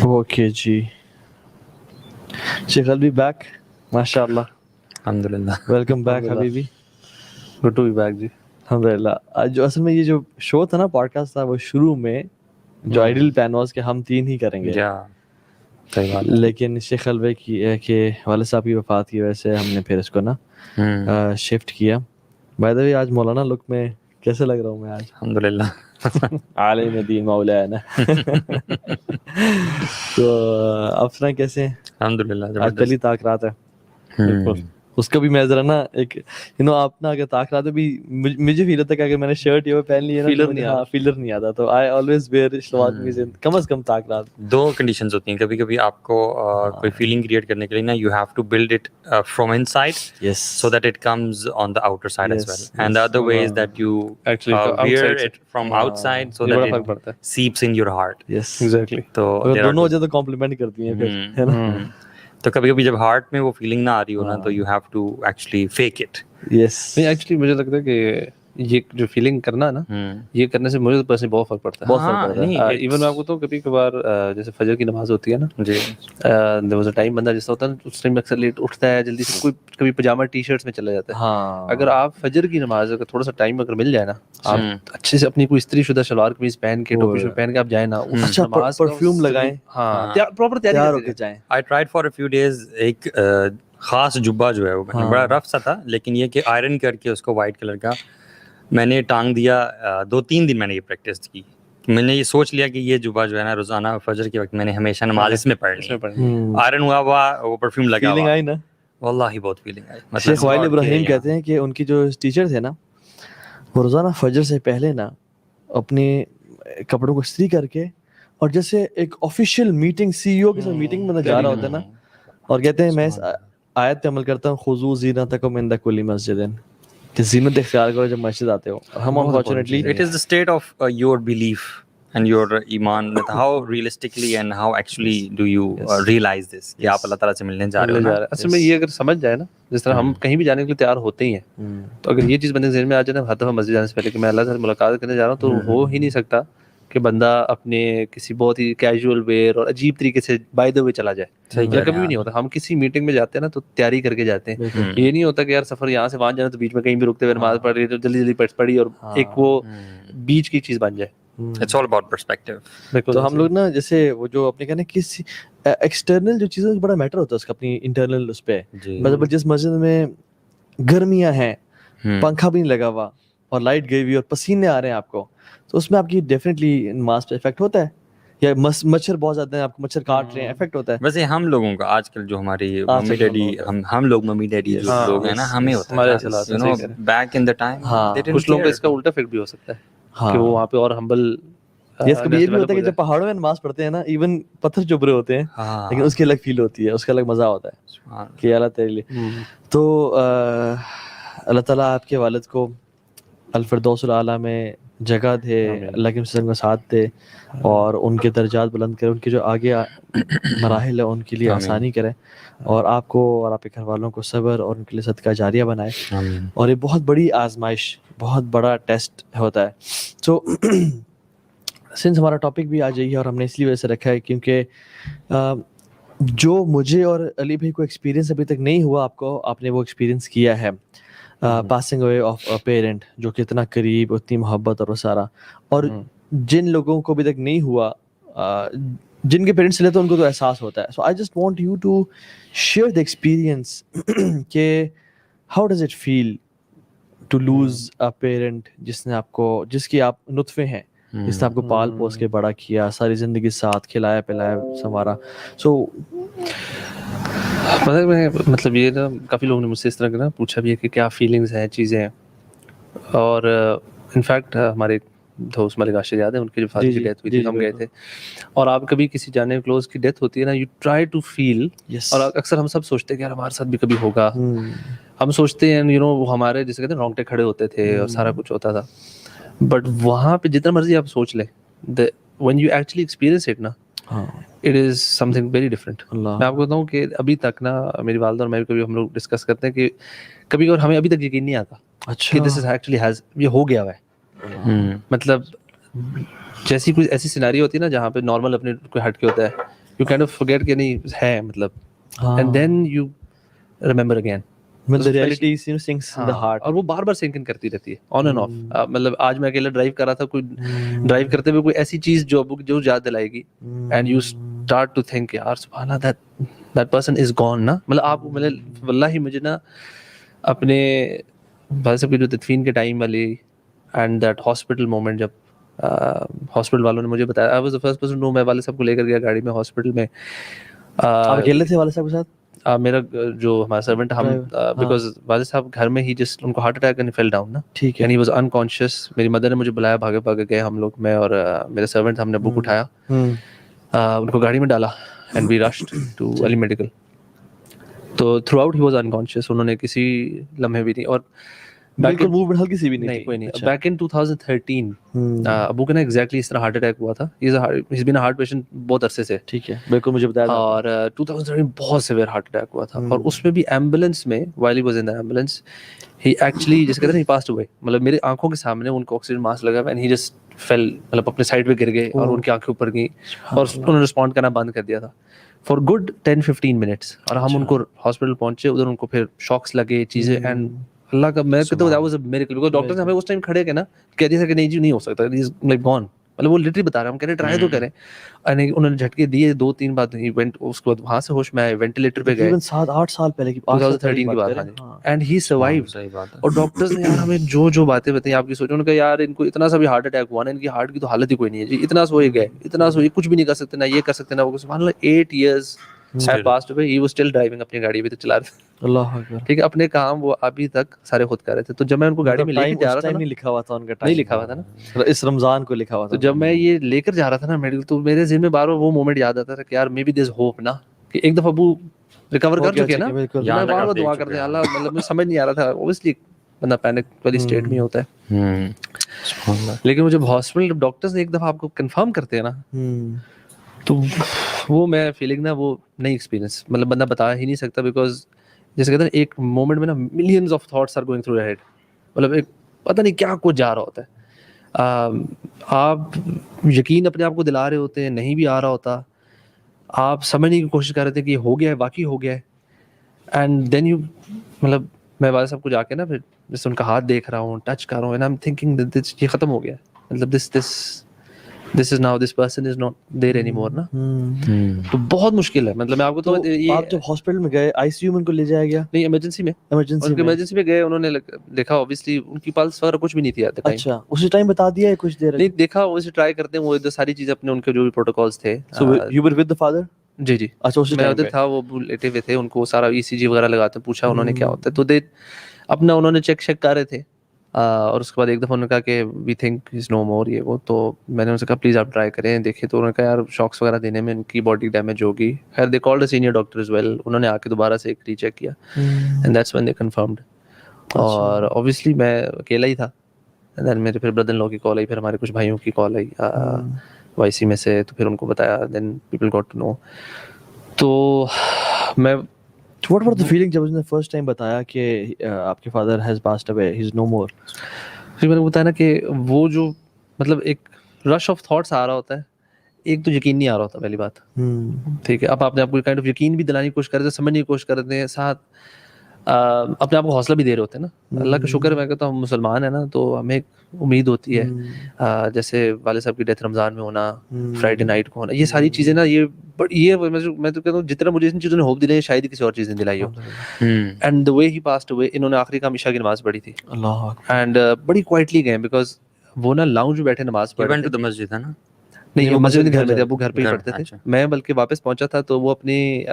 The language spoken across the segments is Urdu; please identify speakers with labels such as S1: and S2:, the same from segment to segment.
S1: اوکے جی، شیخ الوی بیک، ماشاء اللہ،
S2: الحمد للہ.
S1: ویلکم بیک حبیبی.
S3: گڈ ٹو بی بیک جی.
S1: الحمد للہ. آج جو اصل میں یہ جو شو تھا نا، پوڈ کاسٹ تھا، وہ شروع میں جو آئیڈیل پلان واز کہ ہم 3 ہی کریں گے،
S2: صحیح بات ہے.
S1: لیکن شیخ الوی کی کہ والد صاحب کی وفات کی وجہ سے ہم نے پھر اس کو نا شفٹ کیا. بائی دا وے آج مولانا لک میں کیسے لگ رہا ہوں میں آج؟
S2: الحمد للہ.
S1: عالم دین مولانا. تو آپ سنائیں کیسے ہیں؟
S2: الحمد للہ.
S1: آج پہلی تاکرات ہے.
S3: بالکل.
S1: اس کا بھی میں ذرا نا ایک آپ نا اگر تاخرات بھی مجھے فیل ہوتا ہے کہ اگر میں نے شرٹ یہ پہن لی ہے نا، فیلر نہیں آتا، تو I always wear shalwar kameez کم از کم تاخرات.
S2: 2 کنڈیشنز ہوتی ہیں. کبھی کبھی آپ کو کوئی فیلنگ کریٹ کرنے کے لیے نا، you have to build it from inside so that it comes on the outer side as well. And the other way is that you wear it from outside so that it seeps in your heart.
S1: Yes
S3: exactly.
S1: تو دونوں وجہ تو کمپلیمنٹ کرتی ہیں پھر، ہے نا.
S2: تو کبھی کبھی جب ہارٹ میں وہ فیلنگ نہ آ رہی ہو نا، تو you have to actually fake it.
S1: Yes
S3: نہیں ایکچولی مجھے لگتا ہے کہ یہ جو فیلنگ کرنا ہے نا، یہ کرنے سے مجھے پرسنلی بہت فرق پڑتا ہے.
S1: بہت فرق پڑتا ہے.
S3: ایون میں آپ کو تو کبھی کبھار جیسے فجر کی نماز ہوتی ہے نا
S2: جی،
S3: there was a time بندہ جیسا ہوتا ہے نا، اس ٹائم اکثر لیٹ اٹھتا ہے جلدی سے، کوئی کبھی پجامہ ٹی شرٹس میں چلا جاتا ہے.
S1: ہاں،
S3: اگر آپ فجر کی نماز اگر تھوڑا سا ٹائم اگر مل جائے نا، آپ اچھے سے اپنی کوئی استری شدہ شلوار قمیض پہن کے ٹوپی شوپی پہن کے آپ جائیں نا،
S1: اچھا پرفیوم لگائیں،
S3: ہاں پراپر
S1: تیار ہو کے جائیں.
S2: I tried for a few days. ایک خاص جبہ جو ہے وہ بڑا رف سا تھا، لیکن یہ کہ آئرن کر کے اس کو وائٹ کلر کا میں نے ٹانگ دیا. 2-3 دن میں نے یہ پریکٹس کی. میں نے یہ سوچ لیا کہ یہ جبہ جو ہے نا، روزانہ فجر کے وقت میں نے ہمیشہ نماز اس میں پڑھنی ہے. آئرن ہوا وہ پرفیوم لگا
S1: فیلنگ آئی نا،
S2: واللہ بہت فیلنگ آئی.
S1: شیخ وائل ابراہیم کہتے ہیں کہ ان کی جو ٹیچر تھے نا، وہ روزانہ فجر سے پہلے نا اپنے کپڑوں کو استری کر کے، اور جیسے ایک آفیشیل میٹنگ CEO کے ساتھ میٹنگ میں جا رہا ہوتا ہے نا، اور کہتے ہیں میں اس آیت پہ عمل کرتا ہوں، خذوا زینتکم عند کل مسجد، کہ زینت اختیار کرو جب مسجد آتے ہو. ہم unfortunately
S2: it is the state of your belief and your ایمان, how realistically and how actually do you realize this کہ آپ اللہ تعالیٰ سے ملنے جا رہے ہو نا.
S3: اصل میں یہ اگر سمجھ جائے نا، جس طرح ہم کہیں بھی جانے کے لیے تیار ہوتے ہی ہیں، تو اگر یہ چیز بندے کے ذہن میں آ جائے نا ہر دفعہ مسجد جانے سے پہلے کہ میں اللہ سے ملاقات کرنے جا رہا ہوں، تو ہو ہی نہیں سکتا کہ بندہ اپنے کسی بہت ہی کیجول ویئر اور عجیب طریقے سے بائی دا وے چلا جائے. یا کبھی بھی نہیں ہوتا. ہم کسی میٹنگ میں جاتے ہیں نا تو تیاری کر کے جاتے ہیں. یہ نہیں ہوتا کہ یار سفر یہاں سے وہاں جانا تو بیچ میں کہیں بھی رکتے ہوئے نماز پڑھ رہی ہے تو جلدی جلدی پڑھی اور ایک وہ بیچ کی چیز بن جائے.
S2: It's all about perspective.
S1: تو ہم لوگ نا جیسے وہ جو اپنے کہنا کسی ایکسٹرنل جو چیزیں بڑا میٹر ہوتا ہے اس کا اپنی انٹرنل اس پہ. مطلب جس مسجد میں گرمیاں ہیں، پنکھا بھی نہیں لگا ہوا اور لائٹ گئی ہوئی اور پسینے آ رہے ہیں آپ کو، تو اس میں آپ کی ڈیفینیٹلی نماز پہ افیکٹ ہوتا ہے. یا مچھر بہت زیادہ ہیں، آپ کو مچھر کاٹ رہے ہیں، افیکٹ ہوتا ہے.
S2: ویسے ہم لوگوں کا آج کل جو ہماری ممی ڈیڈی، ہم لوگ ممی ڈیڈی جو لوگ ہیں نا، ہمیں ہوتا ہے بیک ان دا ٹائم.
S3: کچھ لوگوں کا اس کا الٹا افیکٹ بھی ہو سکتا ہے کہ وہ وہاں پہ اور ہمبل.
S1: کبھی یہ بھی ہوتا ہے کہ جب پہاڑوں میں نماز پڑھتے ہیں نا، ایون پتھر چبھرے ہوتے ہیں، لیکن اس کی الگ فیل ہوتی ہے، اس کا الگ مزہ ہوتا ہے کہ اللہ تیرے لیے. تو اللہ تعالیٰ آپ کے والد کو الفردوس الاعلیٰ میں جگہ دے، اللہ کے وسلم کا ساتھ دے، اور ان کے درجات بلند کرے، ان کے جو آگے مراحل ہے ان کے لیے آسانی کرے، اور آپ کو اور آپ کے گھر والوں کو صبر اور ان کے لیے صدقہ جاریہ بنائے. اور یہ بہت بڑی آزمائش، بہت بڑا ٹیسٹ ہوتا ہے. تو سنس ہمارا ٹاپک بھی آ جائیے، اور ہم نے اس لیے وجہ سے رکھا ہے کیونکہ جو مجھے اور علی بھائی کو ایکسپیرینس ابھی تک نہیں ہوا، آپ نے وہ ایکسپیرینس کیا ہے، passing away of a parent, جو کہ اتنا قریب، اتنی محبت اور وہ سارا. اور جن لوگوں کو ابھی تک نہیں ہوا، جن کے پیرنٹس لیتے ہیں، ان کو تو احساس ہوتا ہے. So I just want you to share the experience کہ how does it feel to lose a parent جس کی آپ نطفے ہیں، جس نے آپ کو پال پوس کے بڑا کیا، ساری زندگی ساتھ کھلایا پلایا سنوارا. سو
S3: مطلب یہ نا کافی لوگوں نے مجھ سے اس طرح کا پوچھا بھی ہے کہ کیا فیلنگز ہیں، چیزیں ہیں. اور انفیکٹ ہمارے دوست ملک عاشق یاد ہے، ان کی جو فادر کی ڈیتھ ہوئی تھی، ہم گئے تھے. اور آپ کبھی کسی جانے کلوز کی ڈیتھ ہوتی ہے نا، یو ٹرائی ٹو فیل. اور اکثر ہم سب سوچتے ہیں کہ یار ہمارے ساتھ بھی کبھی ہوگا. ہم سوچتے ہیں وہ ہمارے جیسے کہتے ہیں رونگٹے کھڑے ہوتے تھے اور سارا کچھ ہوتا تھا. بٹ وہاں پہ جتنا مرضی آپ سوچ لیں، when you actually experience it نا، it is something very different. میں آپ کو بتاؤں کہ ابھی تک نا میری والدہ اور میں کبھی ہم لوگ ڈسکس کرتے ہیں کہ کبھی اور ہمیں ابھی تک یقین نہیں آتا کہ this is actually has یہ ہو گیا ہوا ہے. مطلب جیسی کوئی ایسی سیناری ہوتی ہے نا جہاں پہ نارمل اپنے کوئی ہٹ کے ہوتا ہے، you kind of forget کہ نہیں ہے مطلب, and then you remember again.
S1: When the reality sinks in the heart.
S3: اور وہ بار بار سنک ان کرتی رہتی ہے آن اینڈ آف. مطلب آج میں اکیلا ڈرائیو کر رہا تھا, کوئی ڈرائیو کرتے ہوئے کوئی ایسی چیز جو یاد دلائے گی, and you start to think یار سبحان اللہ دیٹ پرسن از گون نا. مطلب آپ مطلب واللہ مجھے نا اپنے بھائی صاحب کی جو تدفین کے ٹائم والی اینڈ دیٹ ہاسپٹل مومنٹ, جب ہاسپٹل والوں نے مجھے بتایا, I was the first person know, میں والد صاحب کو لے کر گیا گاڑی میں ہاسپٹل میں.
S1: آپ اکیلے تھے والد صاحب کے ساتھ؟
S3: میرا جو ہمارا سرونٹ, ہم بیکاز والد صاحب گھر میں ہی جسٹ ان کو heart attack and fell down نا,
S1: ٹھیک ہے,
S3: اینڈ ہی واز انکانشیس. میری مدر نے مجھے بلایا, بھاگے بھاگے گئے ہم لوگ, میں اور میرے سرونٹ, ہم نے ابو کو اٹھایا, ان کو گاڑی میں ڈالا, and we rushed to Ali medical. تو throughout he was unconscious, انہوں نے کسی لمحے بھی نہیں, اور
S1: بالکل موومنٹ ہلکی سی بھی نہیں,
S3: کوئی نہیں. بیک ان 2013 ابو کا نا ایگزیکٹلی اس طرح ہارٹ اٹیک ہوا تھا. ہیز بین ہارٹ پیشنٹ بہت عرصے سے,
S1: ٹھیک ہے, بالکل مجھے بتایا.
S3: اور 2013 بہت سیویئر ہارٹ اٹیک ہوا تھا, اور اس میں بھی ایمبولینس میں, while he was in the ambulance, he actually جیسے کہتے ہیں he passed away. مطلب میرے آنکھوں کے سامنے ان کو آکسیجن ماسک لگا, and he just fell, مطلب اپنے سائڈ پہ گر گئے, اور ان کی آنکھیں اوپر گئیں, اور انہوں نے رسپونڈ کرنا بند کر دیا تھا فار گڈ 10-15 منٹس. اور ہم ان کو ہاسپٹل پہنچے, ادھر ان کو پھر شاکس لگے چیزیں, اینڈ اللہ کا میں کہتا ہوں that was a miracle, because doctors ہمیں اس ٹائم کھڑے کے نا کہہ دیا تھا کہ نہیں جی نہیں ہو سکتا, he is like gone. مطلب وہ لٹرلی بتا رہے ہیں, ہم کہہ رہے ٹرائی تو کریں, انہوں نے جھٹکے دیے 2-3 بار, ایونٹ اس کے بعد وہاں سے ہوش میں آئے, وینٹیلیٹر پہ گئے
S1: 7-8 سال پہلے کی
S3: 2013 کی بات ہے, اینڈ ہی سروائیوڈ. اور ڈاکٹرز نے یار ہمیں جو باتیں بتائیں آپ کی سوچو, انہوں نے کہا یار ان کو اتنا سا بھی ہارٹ اٹیک ہوا نا, ان کی ہارٹ کی تو حالت ہی کوئی نہیں ہے جی, اتنا سو یہ گئے, اتنا سو یہ کچھ بھی نہیں کر سکتے, نہ یہ کر سکتے نہ وہ. سبحان اللہ 8 years have passed away, he was still driving, اپنی گاڑی بھی تو چلا رہے.
S1: اللہ اکبر,
S3: ٹھیک ہے, اپنے کام وہ ابھی تک سارے خود کر رہے تھے. تو جب میں ان کو گاڑی میں لے کے جا رہا تھا,
S1: نہیں لکھا ہوا تھا ان کا,
S3: نہیں لکھا ہوا تھا نا,
S1: اس رمضان کو لکھا ہوا تھا.
S3: تو جب میں یہ لے کر جا رہا تھا نا میڈیکل, تو میرے ذہن میں بار بار وہ مومنٹ یاد آتا تھا کہ یار may be there is hope نا, کہ ایک دفعہ ابو ریکور کر چکے نا, میں بار بار دعا کرتے ہیں اللہ, مطلب مجھے سمجھ نہیں آ رہا تھا, اوبویسلی بندہ پینک والی اسٹیٹ میں ہوتا ہے. لیکن وہ جب ہاسپٹل ڈاکٹرز نے ایک دفعہ آپ کو کنفرم کرتے ہیں نا, تو وہ میں فیلنگ نا وہ نئی ایکسپیرینس, مطلب بندہ بتا ہی نہیں سکتا, بیکاز جیسے کہتے ہیں ایک مومنٹ میں نا millions of thoughts are going through your head, مطلب ایک پتہ نہیں کیا کچھ جا رہا ہوتا ہے. آپ یقین اپنے آپ کو دلا رہے ہوتے ہیں, نہیں بھی آ رہا ہوتا, آپ سمجھنے کی کوشش کر رہے تھے کہ یہ ہو گیا ہے, واقعی ہو گیا ہے, اینڈ دین یو, مطلب میں والد صاحب کو جا کے نا پھر جیسے ان کا ہاتھ دیکھ رہا ہوں, ٹچ کر رہا ہوں, اینڈ آئی ایم تھنکنگ یہ ختم ہو گیا ہے, مطلب this is now, this person is not there anymore نا. تو بہت مشکل ہے, مطلب میں آپ کو تو
S1: آپ جب ہاسپٹل میں گئے آئی سی یو میں ان کو لے جایا گیا؟
S3: نہیں, ایمرجنسی میں, ایمرجنسی میں گئے, انہوں نے دیکھا اوبیسلی ان کی پلس وغیرہ کچھ بھی نہیں تھی.
S1: اچھا, اسی ٹائم بتا دیا ہے کچھ دیر؟
S3: نہیں دیکھا, ویسے ٹرائی کرتے ہیں وہ ساری چیزیں اپنے, ان کے جو بھی پروٹوکالس تھے.
S1: So you were with the father?
S3: جی جی,
S1: اچھا اسی
S3: میں
S1: ٹائم
S3: ادھر تھا, وہ لیٹے ہوئے تھے, ان کو سارا ای سی جی وغیرہ لگاتے, پوچھا انہوں نے کیا ہوتا ہے, تو دے اپنا انہوں نے چیک کر رہے تھے, اور اس کے بعد ایک دفعہ انہوں نے کہا کہ وی تھنک از نو مور یہ وہ. تو میں نے ان سے کہا پلیز آپ ٹرائی کریں, دیکھیں. تو انہوں نے کہا یار شاکس وغیرہ دینے میں ان کی باڈی ڈیمیج ہوگی. خیر they called a senior doctor as well, انہوں نے آ کے دوبارہ سے ایک ری چیک کیا, and that's when they confirmed. اور اوبیسلی میں اکیلا ہی تھا, دین میرے پھر بردر ان لو کی کال آئی, پھر ہمارے کچھ بھائیوں کی کال آئی وائی سی میں سے, تو پھر ان کو بتایا, then people got to know. تو میں
S1: What was the feeling جب اس نے فرسٹ ٹائم بتایا کہ آپ کے father has passed away, he is no more?
S3: پھر میں نے بتایا نا کہ وہ جو مطلب ایک رش آف تھاٹس آ رہا ہوتا ہے, ایک تو یقین نہیں آ رہا ہوتا پہلی بات, ٹھیک ہے. اب آپ نے آپ کو کائنڈ آف یقین بھی دلانے کی کوشش کر رہے تھے, سمجھنے کی کوشش کر رہے ہیں, ساتھ اپنے آپ کو حوصلہ بھی دے رہے ہوتے ہیں نا. اللہ کا شکر ہے, میں کہتا ہوں ہم مسلمان ہیں نا, تو ہمیں ایک امید ہوتی ہے. جیسے والد صاحب کی ڈیتھ رمضان میں ہونا, فرائیڈے نائٹ کو ہونا, یہ ساری چیزیں نا, یہ میں تو کہتا ہوں جتنا مجھے ان چیزوں نے ہوپ دلائی شاید کسی اور چیز نے دلائی ہو. And the way he passed away, انہوں نے آخری کام عشاء کی نماز پڑھی تھی, اینڈ بڑی کوائٹلی گئے, بیکاز وہ نا لاؤنج میں بیٹھے نماز پڑھ رہے تھے.
S2: مسجد ہے نا,
S3: نہیں وہ مسجد گھر میں تھے, ابو گھر پہ ہی پڑھتے تھے. میں بلکہ واپس پہنچا تھا تو وہ اپنی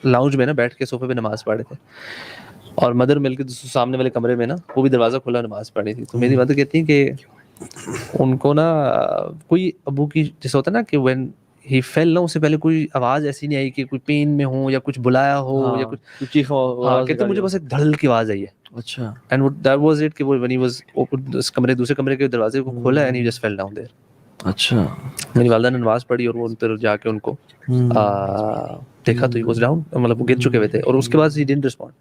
S3: لاؤنج میں نا بیٹھ کے صوفے پہ نماز پڑھ رہے تھے, اور مدر مل کے سامنے والے کمرے میں نا وہ بھی دروازہ کھلا نماز پڑھی تھی. تو میری مدر کہتی ہیں کہ ان کو نا کوئی ابو کی جیسے ہوتا ہے نا کہ وین ہی فیل نا, اس سے پہلے کوئی آواز ایسی نہیں آئی کہ کوئی پین میں ہو یا کچھ بلایا ہو یا کچھ چیخ ہو, کہتے مجھے بس ایک دھڑل کی آواز آئی ہے.
S1: اچھا,
S3: اینڈ دیٹ واز اٹ, کہ when he was اس کمرے دوسرے کمرے کے دروازے کو کھولا, and he just fell down there.
S1: اچھا,
S3: میری والدہ نے نماز پڑھی اور وہ ان پر جا کے ان کو دیکھا تو he was down, مطلب وہ گر چکے ہوئے تھے, اور اس کے بعد he didn't respond.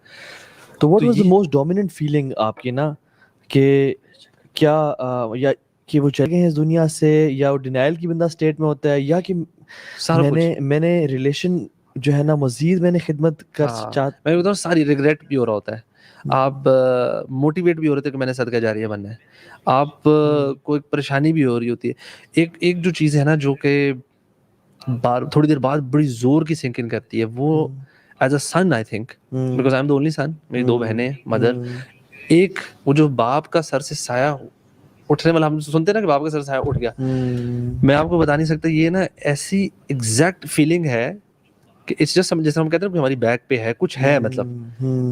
S1: تو what was the most dominant feeling آپ کی نا, کہ کیا یا کہ وہ چلے گئے ہیں اس دنیا سے, یا وہ ڈینائل کی بندہ اسٹیٹ میں ہوتا ہے, یا کہ
S3: سارا کچھ
S1: میں نے ریلیشن جو ہے نا مزید میں نے خدمت کر
S3: میں بتاؤں ساری ریگریٹ بھی ہو رہا ہوتا ہے, آپ موٹیویٹ بھی ہو رہے تھے کہ میں نے صدقہ جاریہ بننا ہے, آپ کو ایک پریشانی بھی ہو رہی ہوتی ہے. ایک جو چیز ہے نا جو کہ تھوڑی دیر بعد بڑی زور کی سنک ان کرتی ہے, وہ as a son I think because I am the only son, میری 2 بہنیں مدر, ایک وہ جو باپ کا سر سے سایہ اٹھنے والا, ہم سنتے ہیں نا کہ باپ کا سر سے سایہ اٹھ گیا, میں آپ کو بتا نہیں سکتا, یہ نا ایسی ایگزیکٹ فیلنگ ہے کہ اٹس جسٹ جیسے ہم کہتے ہیں کہ ہماری بیک پہ ہے کچھ ہے مطلب,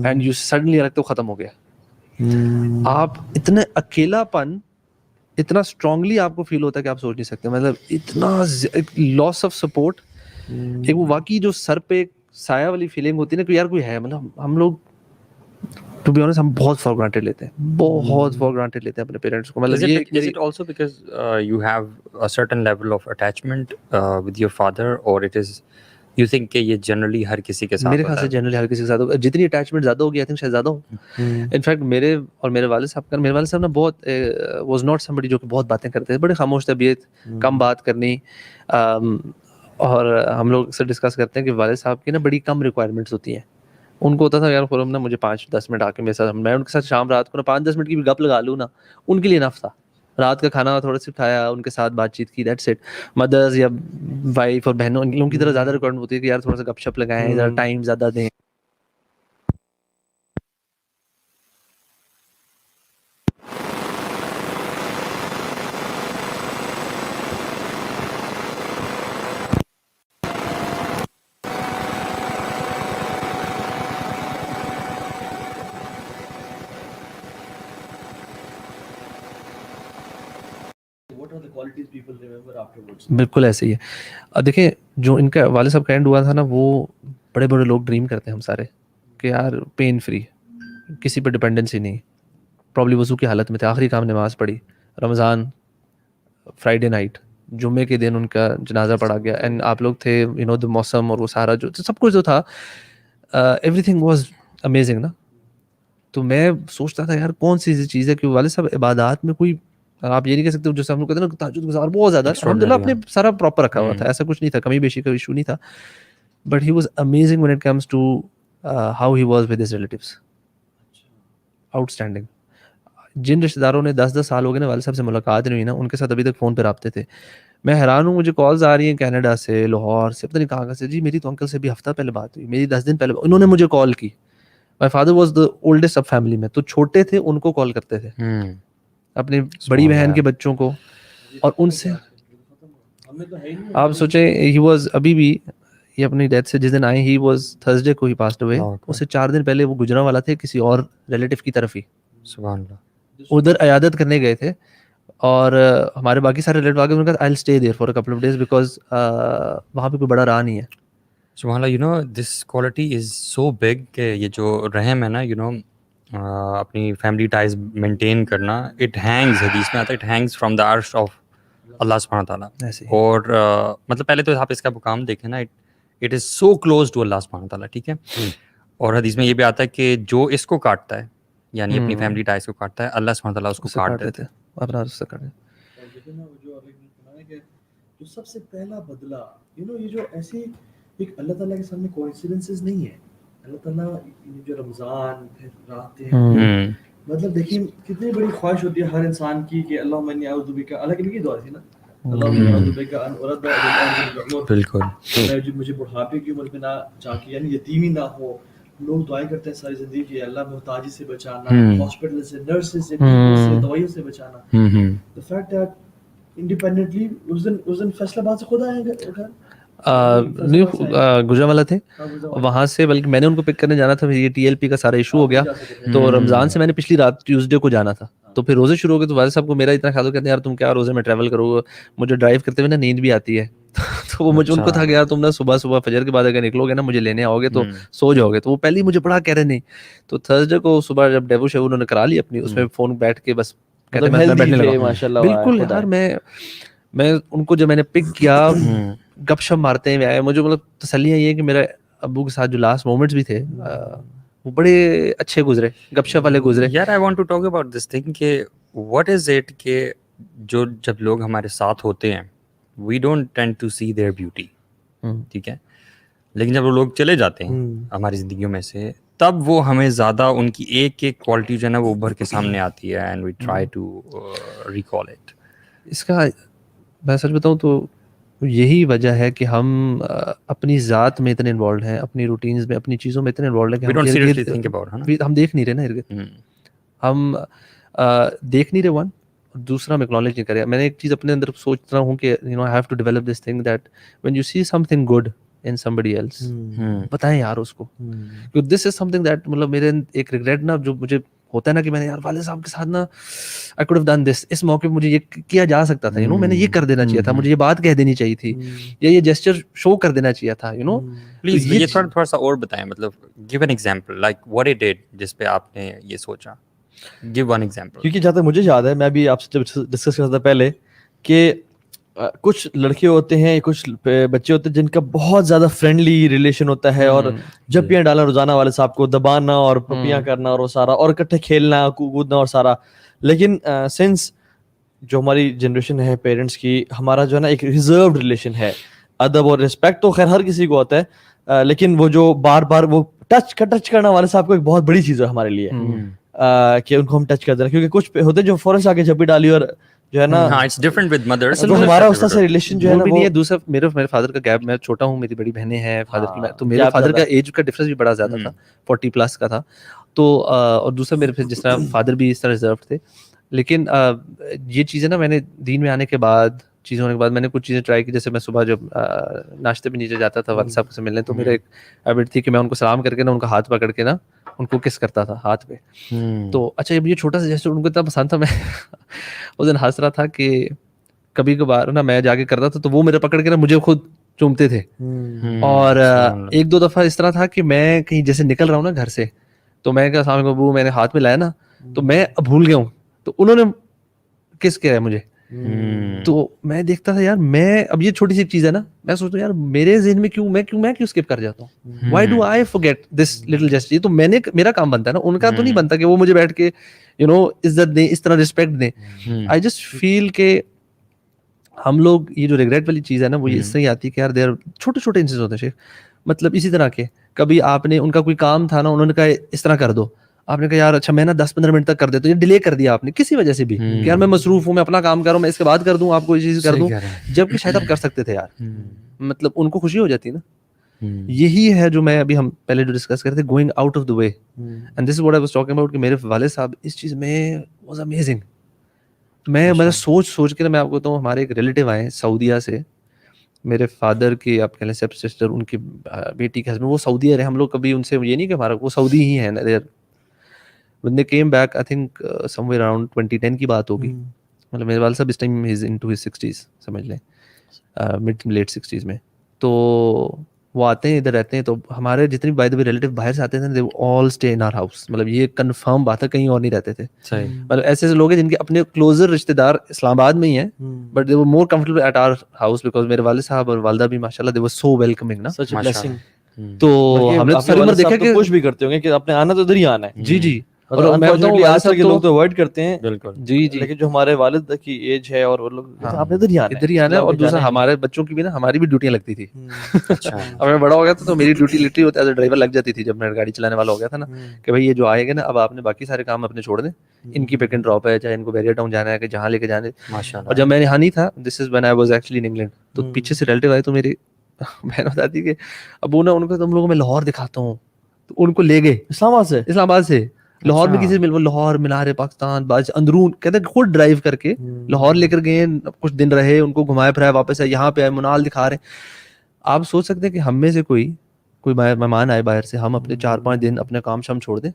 S3: اینڈ یو سڈنلی لگتا ہے ختم ہو گیا. آپ اتنے اکیلا پن اتنا اسٹرانگلی آپ کو فیل ہوتا ہے کہ آپ سوچ نہیں سکتے, مطلب اتنا لاس آف سپورٹ, ایک وہ واقعی جو سر پہ سایہ والی فیلنگ ہوتی ہے نا کہ یار کوئی ہے, مطلب ہم لوگ ٹو بی آنیسٹ ہم بہت فار گرانٹیڈ لیتے ہیں, بہت فار گرانٹیڈ لیتے ہیں اپنے پیرنٹس کو. مطلب یہ
S2: is it also because you have a certain level of attachment with your father, or it is you think کہ یہ جنرلی ہر کسی کے ساتھ
S3: میرے خیال سے جنرلی ہر کسی کے ساتھ, جتنی اٹیچمنٹ زیادہ ہوگی آئی تھنک شاید زیادہ ہو. انفیکٹ میرے اور میرے والد صاحب نا بہت واز ناٹ سمبڈی جو کہ بہت باتیں کرتے تھے, بڑے خاموش طبیعت, کم بات کرنی, اور ہم لوگ اکثر ڈسکس کرتے ہیں کہ والد صاحب کی نا بڑی کم ریکوائرمنٹس ہوتی ہیں. ان کو ہوتا تھا یار خرم نا مجھے 5-10 منٹ آ کے میرے ساتھ, میں ان کے ساتھ شام رات کو نا 5-10 منٹ کی بھی گپ لگا لوں نا, ان کے لیے انف تھا. رات کا کھانا تھوڑا سا کھایا, ان کے ساتھ بات چیت کی, دیٹس اٹ. مدرز یا وائف اور بہنوں ان کی طرح زیادہ ریکوائرمنٹ ہوتی ہے کہ یار تھوڑا سا گپ شپ لگائیں, ذرا ٹائم زیادہ دیں. بالکل ایسے ہی ہے. دیکھیں جو ان کا والد صاحب کا اینڈ ہوا تھا نا, وہ بڑے بڑے لوگ ڈریم کرتے ہیں ہم سارے کہ یار پین فری, کسی پہ ڈپینڈنسی نہیں, پرابلی وضو کی حالت میں تھے, آخری کام نماز پڑھی, رمضان, فرائیڈے نائٹ, جمعے کے دن ان کا جنازہ پڑھا گیا, اینڈ آپ لوگ تھے, یو نو, دا موسم اور وہ سارا جو سب کچھ جو تھا, ایوری تھنگ واز امیزنگ نا. تو میں سوچتا تھا یار کون سی ایسی چیز ہے کہ والد صاحب عبادات میں کوئی, آپ یہ نہیں کہہ سکتے جیسے ہم لوگ کہتے ہیں نا تہجد گزار بہت زیادہ, الحمدللہ اپنے سارا پراپر رکھا ہوا تھا, ایسا کچھ نہیں تھا, کمی بیشی کا ایشو نہیں تھا, but he was amazing when it comes to how he was with his relatives. Out standing. جن رشتے داروں نے 10 سال ہو گئے نا والد صاحب سے ملاقات نہیں ہوئی نا, ان کے ساتھ ابھی تک فون پہ رابطے تھے. میں حیران ہوں, مجھے کالز آ رہی ہیں کینیڈا سے, لاہور سے, پتہ نہیں کہاں سے, جی میری تو انکل سے بھی ہفتہ پہلے بات ہوئی, میری 10 دن پہلے انہوں نے مجھے کال کی. My father was the oldest sub family میں, تو چھوٹے تھے ان کو کال کرتے تھے, اپنی بڑی بہن کے بچوں کو, اور ان سے آپ سوچیں ہی واز ابھی بھی, یہ اپنی ڈیتھ سے جس دن آئے, ہی واز تھرسڈے کو ہی پاسڈ ہوئے, اس سے 4 دن پہلے وہ گجرا والا تھے کسی اور ریلیٹیو کی طرف ہی,
S2: سبحان اللہ,
S3: ادھر عیادت کرنے گئے تھے, اور ہمارے باقی سارے ریلیٹیو آگے, انہوں نے کہا I'll stay there for a couple of days because وہاں پہ کوئی بڑا راہ نہیں ہے.
S2: سبحان اللہ, you know this quality is so big کہ یہ جو رحم ہے نا, یو نو اپنی فیملی ٹائز مینٹین کرنا, اٹ ہینگز, حدیث میں آتا ہے اٹ ہینگز فرام دا عرش آف اللہ سبحانہ تعالیٰ. اور مطلب پہلے تو آپ اس کا مقام دیکھیں نا, it is so close to اللہ سبحانہ تعالیٰ, ٹھیک ہے. اور حدیث میں یہ بھی آتا ہے کہ جو اس کو کاٹتا ہے, یعنی اپنی فیملی ٹائز کو کاٹتا ہے, اللہ سبحانہ تعالیٰ اس کو کاٹ دیتے ہیں
S3: اپنا رشتہ کاٹ دیتے.
S1: جو سب سے پہلا بدلہ, یو نو, یہ جو ایسی ایک اللہ تعالیٰ کے سامنے کوئنسیڈنسز نہیں ہے. اللہ تعالیٰ جو رمضان پھر راتیں, مطلب دیکھیں کتنی بڑی خواہش ہوتی ہے ہر انسان کی کہ اللہم انی اعوذ بک, اللہ کی دعا تھی نا, اللہم انی اعوذ بک ان ارد العمر, بالکل مجھے بڑھاپے کی عمر میں نہ جا کے, یعنی یتیمی نہ ہو. لوگ دعائیں کرتے ہیں ساری زندگی کہ اللہ محتاجی سے بچانا, ہاسپٹل سے, نرسز سے, دوائیوں سے بچانا. the fact that انڈیپینڈنٹلی اس دن فیصلہ باد سے خود آئے گا,
S3: گجرا والا تھے وہاں سے, بلکہ میں نے ان کو پک کرنے جانا تھا, پھر یہ ٹی ایل پی کا سارا ایشو ہو گیا, تو رمضان سے میں نے پچھلی رات ٹیوزڈے کو جانا تھا, تو پھر روزے شروع ہو گئے, تو والد صاحب کو میرا اتنا خیال ہو, کہتے ہیں یار تم کیا روزے میں ٹریول کرو گے, مجھے ڈرائیو کرتے ہوئے نا نیند بھی آتی ہے. تو وہ مجھے ان کو تھا کہ یار تم نا صبح فجر کے بعد اگر نکلو گے نا, مجھے لینے آؤ گے تو سو جاؤ گے. تو وہ پہلے ہی مجھے بڑا کہہ رہے نہیں, تو تھرسڈے کو صبح جب ڈیوو شیو انہوں نے کرا لی اپنی, اس میں فون بیٹھ کے بس کہتے ہیں میں بیٹھنے لگا. بالکل یار, میں ان کو جب میں نے پک کیا, گپ شپ مارتے ہوئے آئے, مجھے مطلب تسلیاں یہ کہ میرے ابو کے ساتھ جو لاسٹ مومنٹس بھی تھے وہ بڑے اچھے گزرے, گپ شپ والے گزرے.
S2: یار I want to talk about this thing کہ واٹ از اٹ کہ جو جب لوگ ہمارے ساتھ ہوتے ہیں we don't tend to see their beauty. ٹھیک ہے, لیکن جب وہ لوگ چلے جاتے ہیں ہماری زندگیوں میں سے, تب وہ ہمیں زیادہ ان کی ایک ایک کوالٹی جو ہے نا وہ ابھر کے سامنے آتی ہے, and we try to recall it. اس کا
S3: میں سچ بتاؤں تو یہی وجہ ہے کہ ہم اپنی ذات میں اتنے انوالوڈ ہیں, اپنی روٹینز میں, اپنی چیزوں میں اتنے انوالوڈ ہیں کہ ہم دیکھ نہیں رہے نا ارد گرد, ہم دیکھ نہیں رہے. ون, دوسرا ہم ایکنالج نہیں کرے. میں نے ایک چیز اپنے اندر سوچ رہا ہوں کہ you know I have to develop this thing that when you see something good in somebody else, بتائیں یار اس کو. دس از سم تھنگ دیٹ مطلب میرے ایک ریگریٹ نا جو مجھے ہوتا ہے نا کہ میں نے یار والد صاحب کے ساتھ نا I could have done this, اس موقع پہ مجھے یہ کیا جا سکتا تھا, یو نو میں نے یہ کر دینا چاہیے تھا, مجھے یہ بات کہہ دینی چاہیے تھی, یا یہ جیسچر شو کر دینا چاہیے تھا, یو نو.
S2: پلیز یہ تھوڑا سا اور بتائیں, مطلب give an example like what it did جس پہ آپ نے یہ سوچا. Give one example.
S1: کیونکہ جہاں تک مجھے یاد ہے, میں بھی آپ سے جب ڈسکس کرتا تھا پہلے کہ کچھ لڑکے ہوتے ہیں, کچھ بچے ہوتے ہیں جن کا بہت زیادہ فرینڈلی ریلیشن ہوتا ہے, اور جب پیاں ڈالنا روزانہ والے صاحب کو دبانا اور پپیاں کرنا اور وہ سارا, اور اکٹھے کھیلنا کودنا اور سارا. لیکن سنس جو ہماری جنریشن ہے پیرنٹس کی, ہمارا جو ہے نا ایک ریزروڈ ریلیشن ہے. ادب اور رسپیکٹ تو خیر ہر کسی کو ہوتا ہے, لیکن وہ جو بار بار وہ ٹچ کرنا والے صاحب کو ایک بہت بڑی چیز ہے ہمارے لیے, کہ ان کو ہم ٹچ کر دیں. کیونکہ کچھ ہوتے ہیں جو فوراً سے آ کے جھپی ڈالی اور جو ہے نا
S2: اٹس ڈفرنٹ ود مدرز.
S1: تو ہمارا اس سے ریلیشن جو ہے نا وہ
S3: دوسرا میرے فادر کا گیپ, میں چھوٹا ہوں, میری بڑی بہنیں ہیں فادر کی, تو میرے فادر کا ایج کا ڈفرنس بھی بڑا زیادہ تھا, 40+ کا تھا. تو اور دوسرا میرے پھر جس طرح فادر بھی اس طرح ریزروڈ تھے. لیکن یہ چیزیں نا میں نے دین میں آنے کے بعد, چیزیں ہونے کے بعد میں نے کچھ چیزیں ٹرائی کی. جیسے میں صبح جب ناشتے پہ نیچے جاتا تھا والد صاحب سے ملنے, تو میرا ایک ہیبٹ تھی کہ میں ان کو سلام کر کے نا ان کا ہاتھ پکڑ کے نا ان کو کس کرتا تھا ہاتھ پہ. تو اچھا یہ چھوٹا سا جیسے ان کو اتنا پسند تھا, میں اس دن ہنس رہا تھا کہ کبھی کبھار نا میں جا کے کرتا تھا تو وہ میرے پکڑ کے نا مجھے خود چومتے تھے. اور ایک دو دفعہ اس طرح تھا کہ میں کہیں جیسے نکل رہا ہوں نا گھر سے, تو میں کہا السلام علیکم ابو, میں نے ہاتھ میں لایا نا, تو میں اب بھول گیا ہوں, تو انہوں نے کس کیا ہے مجھے. تو میں دیکھتا تھا یار, میں اب یہ چھوٹی سی چیز ہے نا, میں سوچتا ہوں یار میرے ذہن میں میں کیوں اسکپ کر جاتا ہوں, why do I forget this little just. یہ تو میرا کام بنتا ہے نا, ان کا تو نہیں بنتا کہ وہ مجھے بیٹھ کے یو نو عزت دیں, اس طرح رسپیکٹ دیں. آئی جسٹ فیل کہ ہم لوگ یہ جو ریگریٹ والی چیز ہے نا, وہ اس سے ہی آتی ہے کہ یار دیر چھوٹے چھوٹے انسیڈنٹ ہوتے ہیں شیخ. مطلب اسی طرح کے کبھی آپ نے ان کا کوئی کام تھا نا, انہوں نے کہا اس طرح کر دو, آپ نے کہا یار اچھا میں نا 10-15 منٹ تک کر دیتا ہوں, یہ ڈیلے کر دیا آپ نے کسی وجہ سے بھی کہ یار میں مصروف ہوں, میں اپنا کام کر رہا ہوں, میں اس کے بعد کر دوں, آپ کو یہ چیز کر دوں, جبکہ شاید آپ کر سکتے تھے یار. مطلب ان کو خوشی ہو جاتی نا. یہی ہے جو میں ابھی ہم پہلے جو ڈسکس کرتے going out of the way, and this is what I was talking about کہ میرے والد صاحب اس چیز میں واز امیزنگ. میں سوچ کے نا, میں آپ کو بتاؤں, ہمارے ایک ریلیٹیو آئے سعودیہ سے, میرے فادر کی آپ کہہ لیں سب سسٹر, ان کی بیٹی کے ہسبینڈ, وہ سعودی رہے. ہم لوگ کبھی ان سے یہ نہیں کہ ہمارا وہ سعودی ہی ہیں نا. When they came back, I think somewhere around 2010 کی بات ہوگی. مطلب میرے والد صاحب اس time he is into his 60s, سمجھ لیں mid late 60s میں. تو وہ آتے ہیں ادھر رہتے ہیں, تو ہمارے جتنے بائی دا وے ریلیٹیو باہر سے آتے تھے they all stay in our house. مطلب یہ کنفرم بات ہے, کہیں اور نہیں رہتے تھے. مطلب ایسے لوگ ہیں جن کے اپنے کلوزر رشتے دار اسلام آباد میں ہی ہیں, but they were more comfortable at our house because میرے والد صاحب اور والدہ بھی ماشاءاللہ they were so welcoming نا.
S1: such a blessing.
S3: تو ہم نے ساری عمر دیکھا کہ
S1: کچھ بھی کرتے ہوں گے کہ آپ نے آنا تو ادھر ہی آنا ہے.
S3: جی
S1: اور انفارچونیٹلی آج کل کے لوگ تو اوائڈ کرتے ہیں.
S2: بالکل
S3: جی,
S1: لیکن جو ہمارے والد کی ایج ہے اور وہ لوگ آپ نے ادھر ہی آنا ہے.
S3: اور دوسرا ہمارے بچوں کی بھی نا, ہماری بھی ڈیوٹیاں لگتی تھی. اب میں بڑا ہو گیا تھا تو میری ڈیوٹی لٹری ہوتا ہے ڈرائیور لگ جاتی تھی جب میں گاڑی چلانے والا ہو گیا تھا نا, کہ بھائی یہ جو آئے گا نا, اب آپ نے باقی سارے کام اپنے چھوڑ دیں, ان کی پک اینڈ ڈراپ ہے, چاہے ان کو بیریا ٹاؤن جانا ہے کہ جہاں لے کے جانے. اور جب میں یہاں نہیں تھا, this is when I was actually in England, تو پیچھے سے ریلیٹیو آئے, تو میری بہن بتاتی کہ ابو نا ان کو تم لوگوں میں لاہور دکھاتا ہوں, تو ان کو لے گئے اسلام آباد سے لاہور میں کسی سے مل, لاہور مینار پاکستان اندرون کہتے ہیں خود ڈرائیو کر کے لاہور لے کر گئے, کچھ دن رہے, ان کو گھمائے پھرائے, واپس آئے, یہاں پہ آئے, منال دکھا رہے. آپ سوچ سکتے ہیں کہ ہم میں سے کوئی مہمان آئے باہر سے, ہم اپنے 4-5 دن اپنے کام شام چھوڑ دیں,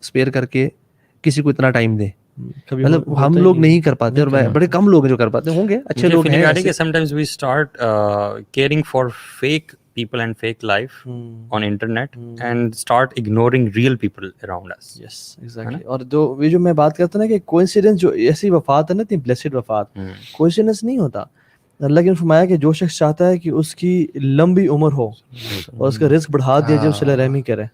S3: اسپیئر کر کے کسی کو اتنا ٹائم دیں. مطلب ہم لوگ نہیں کر پاتے, اور بڑے کم لوگ ہیں جو کر پاتے ہوں گے, اچھے لوگ ہیں.
S2: sometimes we start caring for fake people and fake life on internet and start ignoring real people around us.
S1: Yes, exactly. اور جو میں بات کرتا ہوں نا کہ کوئنسیڈنس, جو ایسی وفات ہے نا, اتنی بلیسڈ وفات, کوئنسیڈنس نہیں ہوتا. اللہ نے فرمایا کہ جو شخص چاہتا ہے کہ اس کی لمبی عمر ہو اور اس کا رزق بڑھا دیا جائے, صلہ رحمی کرے.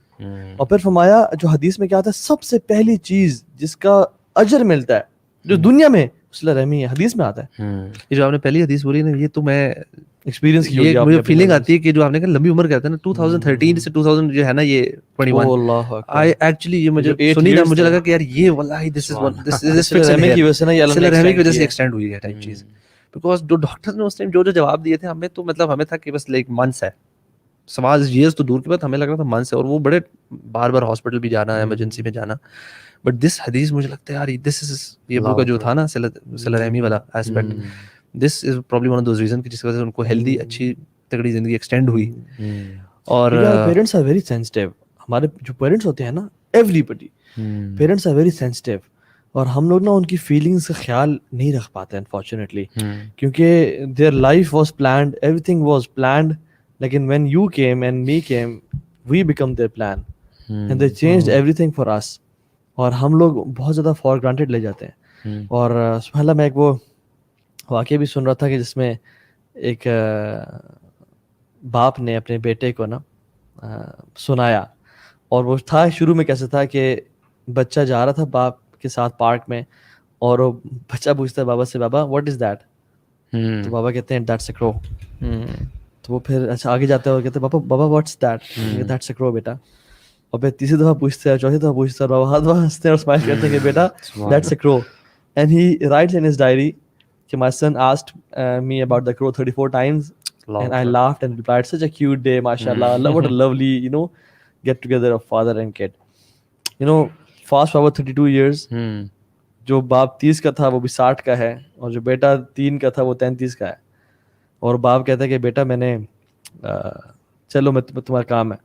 S1: اور پھر فرمایا جو حدیث میں کیا آتا ہے, سب سے پہلی چیز جس کا اجر ملتا ہے جو دنیا میں, صلہ رحمی ہے, حدیث میں آتا ہے.
S3: یہ جو آپ نے پہلی حدیث بولی نا, یہ تو میں
S1: ایکسپیرینس کی
S3: یہ مجھے فیلنگ آتی ہے کہ جو آپ نے کہا لمبی عمر کہتے ہیں نا, 2013 سے 2000 جو ہے نا یہ 21,
S1: اللہ
S3: آئی ایکچولی یہ مجھے سنی نا مجھے لگا کہ یار یہ واللہ دس از
S1: صلہ رحمی کی وجہ سے نا یہ
S3: صلہ
S1: اللہ
S3: رحمی کی وجہ سے
S1: نے
S3: ایکسٹینڈ ہوئی ہے ٹائپ چیز. بیکاز جو ڈاکٹر نے اس ٹائم جو جواب دیے تھے ہمیں, تو مطلب ہمیں تھا کہ بس لائک منتھس ہے, سوال ایئرس تو دور کی بات, ہمیں لگ رہا تھا منتھس ہے, اور وہ بڑے بار بار ہاسپٹل بھی جانا, ایمرجنسی میں جانا. بٹ دس حدیث مجھے لگتا ہے یار دس از یہ کا جو تھا نا صلہ رحمی والا aspect, this is probably one of those reason کہ جس کی وجہ سے ان کو ہیلدی اچھی تگڑی زندگی ایکسٹینڈ ہوئی. اور
S1: پیرنٹس آر ویری سینسٹیو. ہمارے جو پیرنٹس ہوتے ہیں نا, everybody parents are very sensitive, اور ہم لوگ نا ان کی فیلنگس کا خیال نہیں رکھ پاتے انفارچونیٹلی, کیونکہ their life was planned, everything was planned, لیکن when you came and me came we became their plan and they changed everything for us. اور ہم لوگ بہت زیادہ فار گرانٹیڈ لے جاتے ہیں. اور سبحان اللہ, میں ایک وہ واقعہ بھی سن رہا تھا کہ جس میں ایک باپ نے اپنے بیٹے کو نا سنایا, اور وہ تھا شروع میں کیسے تھا کہ بچہ جا رہا تھا باپ کے ساتھ پارک میں, اور وہ بچہ پوچھتا ہے بابا سے, بابا واٹ از دیٹ؟ تو بابا کہتے ہیں دیٹس اے کرو. تو وہ پھر اچھا آگے جاتے ہیں اور کہتے ہیں بابا واٹس دیٹ؟ دیٹس اے کرو بیٹا. اور پھر تیسری دفعہ پوچھتے ہیں, چوتھی دفعہ پوچھتے ہیں, بابا ہاتھ ہنستے ہیں اور اسمائل کرتے ہیں کہ بیٹا دیٹس اے کرو. And he writes in his diary کہ my son asked me about the crow 34 times and I laughed and replied, such a cute day, mashallah, what a lovely, get together of father and kid. Fast forward 32 years, جو باپ 30 کا تھا وہ بھی 60 کا ہے, اور جو بیٹا 3 کا تھا وہ 33 کا ہے. اور باپ کہتا ہے کہ بیٹا میں نے چلو میں تمہارا کام ہے.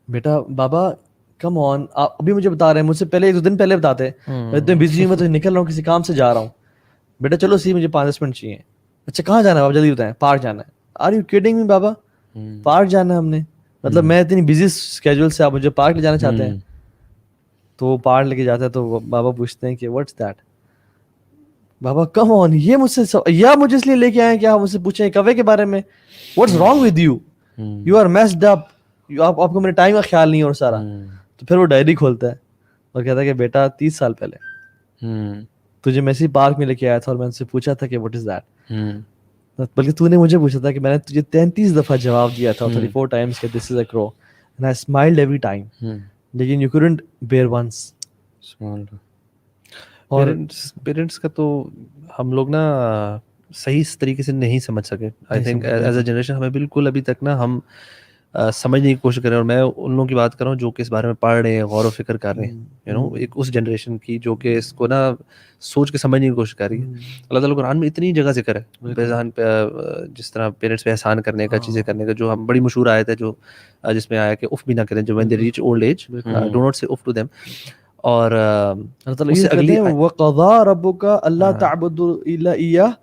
S1: بیٹا بابا کم آن, آپ ابھی مجھے بتا رہے ہیں, مجھ سے پہلے 1-2 دن پہلے بتاتے, میں اتنے بزی ہوں, میں تو نکل رہا ہوں, کسی کام سے جا رہا ہوں. بیٹا چلو مجھے 5-10 منٹ چاہیے. اچھا کہاں جانا ہے بابا, جلدی بتائیں. پارک جانا ہے. آر یو کیڈنگ می بابا, پارک جانا ہے ہم نے, مطلب میں اتنی بزی اسکیجول سے آپ مجھے پارک لے جانا چاہتے ہیں. تو وہ پارک لے کے جاتا ہے, تو بابا پوچھتے ہیں کہ واٹس دیٹ؟ بابا کم آن, یہ مجھ سے یا مجھے اس لیے لے کے آئے کہ آپ مجھ سے پوچھیں کوے کے بارے میں, what's wrong with you, you are messed up, آپ کو میرے ٹائم کا خیال نہیں اور سارا. تو پھر وہ ڈائری کھولتا ہے اور کہتا ہے کہ بیٹا 30 سال پہلے تجھے میں اسی پارک میں لے کے آیا تھا اور میں ان سے پوچھا تھا کہ واٹ از دیٹ, بلکہ تو نے مجھے پوچھا تھا کہ میں نے تجھے 33 دفعہ جواب دیا تھا, 34 times کہ دس از اے کرو, and I smiled every time, لیکن یو couldn't bear once.
S3: اور پیرنٹس کا تو ہم لوگ نا صحیح طریقے سے نہیں سمجھ سکے. I think as a generation ہمیں بالکل ابھی تک نا ہم سمجھنے کی کوشش کر رہے ہیں, اور میں ان لوگوں کی بات کر رہا ہوں جو کہ اس بارے میں پڑھ رہے ہیں, غور و فکر کر رہے ہیں, ایک اس جنریشن کی جو کہ اس کو نا سوچ کے سمجھنے کی کوشش کر رہی ہے. اللہ تعالیٰ قرآن میں اتنی جگہ ذکر ہے بہزان پہ, جس طرح پیرنٹس پہ احسان کرنے کا, چیزیں کرنے کا, جو ہم بڑی مشہور آیت ہے جو جس میں آیا کہ اف بھی نہ کریں جو when they reach old age, do not say if to them. اور
S1: اگلی وَقَضَىٰ رَبُّكَ أَلَّا تَعْبُدُوا إِلَّا إِيَّاهُ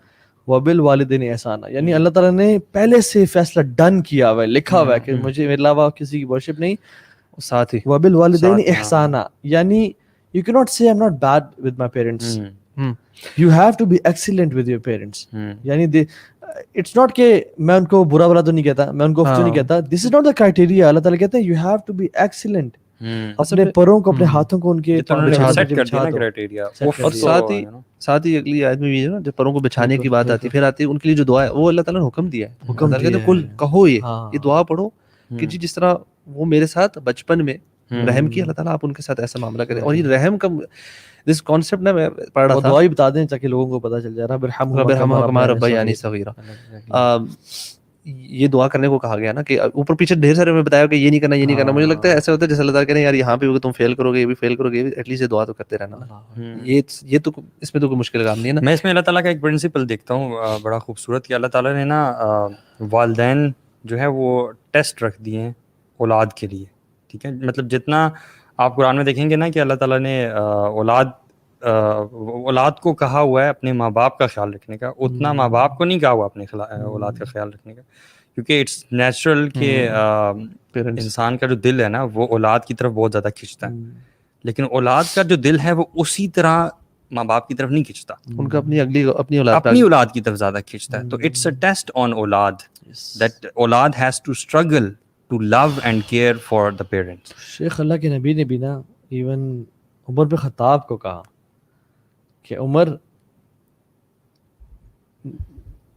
S1: وَبِالْوَالِدَيْنِ إِحْسَانًا, یعنی اللہ تعالیٰ نے پہلے سے فیصلہ ڈن کیا ہوا ہے, لکھا ہوا ہے کہ مجھے میرے علاوہ کسی کی ورشپ نہیں,
S3: ساتھ ہی
S1: وَبِالْوَالِدَيْنِ إِحْسَانًا, یعنی you cannot say I'm not bad with my parents, you have to be excellent with your parents. یعنی it's not کہ میں ان کو برا تو نہیں کہتا, میں ان کو نہیں کہتا, this is not the criteria. اللہ تعالیٰ کہتے ہیں you have to be excellent. اپنے پروں کو, اپنے ہاتھوں کو ان کے
S3: اور ساتھ ہی اگلی آیت میں بھی ہے نا جب پروں کو بچھانے کی بات آتی ہے, پھر آتی ہے ان کے لیے جو دعا ہے وہ اللہ تعالیٰ نے حکم دیا ہے, حکم کہتے ہیں کل کہو یہ دعا پڑھو کہ جی جس طرح وہ میرے ساتھ بچپن میں رحم کی, اللہ تعالیٰ آپ ان کے ساتھ ایسا معاملہ کریں. اور یہ رحم کا دس کانسیپٹ نا میں پڑھ رہا تھا,
S1: دعا ہی بتا دیں تاکہ لوگوں کو پتہ چل جائے, رب ارحمہما
S3: کما ربیانی صغیرا. یہ دعا کرنے کو کہا گیا نا کہ اوپر پیچھے ڈھیر سارے میں بتایا کہ یہ نہیں کرنا, یہ نہیں کرنا. مجھے لگتا ہے ایسا ہوتا ہے جیسے اللہ تعالیٰ کہہ رہے ہیں یار یہاں پہ تم فیل کرو گے, یہ بھی فیل کرو گے, ایٹ لیسٹ یہ دعا تو کرتے رہنا. یہ تو اس میں تو کوئی مشکل کام نہیں ہے نا.
S2: میں اس میں اللہ تعالیٰ کا ایک پرنسپل دیکھتا ہوں بڑا خوبصورت, کہ اللہ تعالیٰ نے نا والدین جو ہے وہ ٹیسٹ رکھ دیے ہیں اولاد کے لیے, ٹھیک ہے. مطلب جتنا آپ قرآن میں دیکھیں گے نا کہ اللہ تعالیٰ نے اولاد کو کہا ہوا ہے اپنے ماں باپ کا خیال رکھنے کا, اتنا ماں باپ کو نہیں کہا ہوا اپنے اولاد کا خیال رکھنے کا, کیونکہ اٹس نیچرل کہ انسان کا جو دل ہے نا وہ اولاد کی طرف بہت زیادہ کھنچتا ہے, لیکن اولاد کا جو دل ہے وہ اسی طرح ماں باپ کی طرف نہیں کھنچتا,
S3: ان کا اپنی
S2: اولاد کی طرف زیادہ کھنچتا ہے. تو اٹس اے ٹیسٹ آن اولاد, دیٹ اولاد has to struggle to love and care for the parents.
S1: شیخ اللہ کے نبی نے بھی نا ایون عمر بن خطاب کو کہا کہ عمر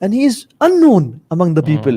S1: and he is unknown among the people.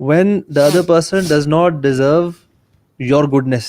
S3: When the other person does not deserve your goodness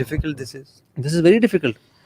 S2: difficult this is.
S3: This is very difficult.